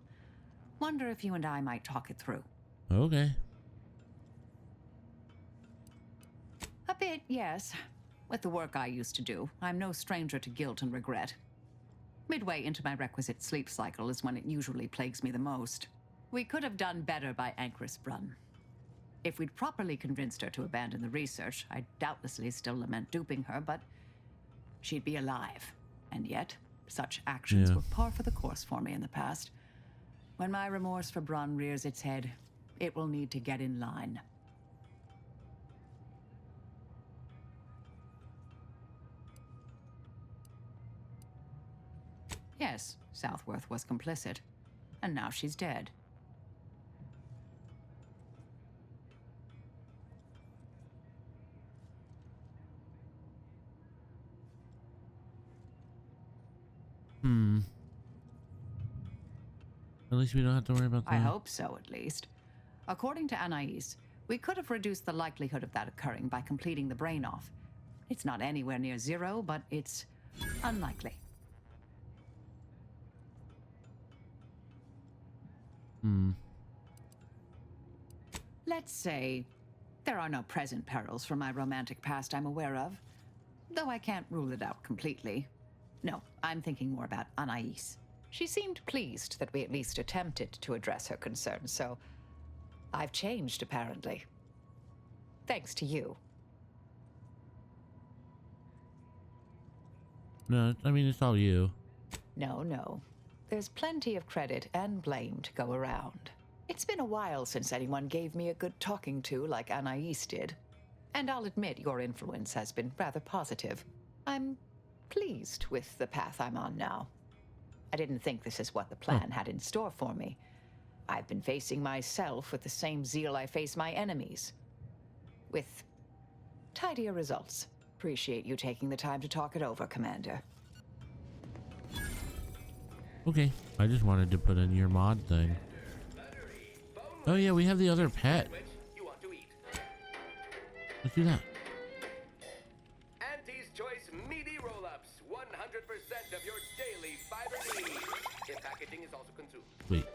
Wonder if you and I might talk it through. Okay. A bit, yes. With the work I used to do, I'm no stranger to guilt and regret. Midway into my requisite sleep cycle is when it usually plagues me the most. We could have done better by Anchoress Brunn. If we'd properly convinced her to abandon the research, I'd doubtlessly still lament duping her, but she'd be alive. And yet, such actions were par for the course for me in the past. When my remorse for Brunn rears its head, it will need to get in line. Yes, Southworth was complicit. And now she's dead. At least we don't have to worry about that. I hope so, at least. According to Anais, we could have reduced the likelihood of that occurring by completing the brain off. It's not anywhere near zero, but it's unlikely. Let's say there are no present perils from my romantic past I'm aware of, though I can't rule it out completely. No, I'm thinking more about Anais. She seemed pleased that we at least attempted to address her concerns, so I've changed, apparently. Thanks to you. No, I mean, it's all you. No. There's plenty of credit and blame to go around. It's been a while since anyone gave me a good talking to like Anais did. And I'll admit your influence has been rather positive. I'm pleased with the path I'm on now. I didn't think this is what the plan had in store for me. I've been facing myself with the same zeal I face my enemies. With tidier results. Appreciate you taking the time to talk it over, Commander. Okay, I just wanted to put in your mod thing. Oh yeah, we have the other pet. Let's do that. Auntie's Choice Meaty Roll-Ups. 100% of your daily fiber needs. If packaging is also consumed. Wait.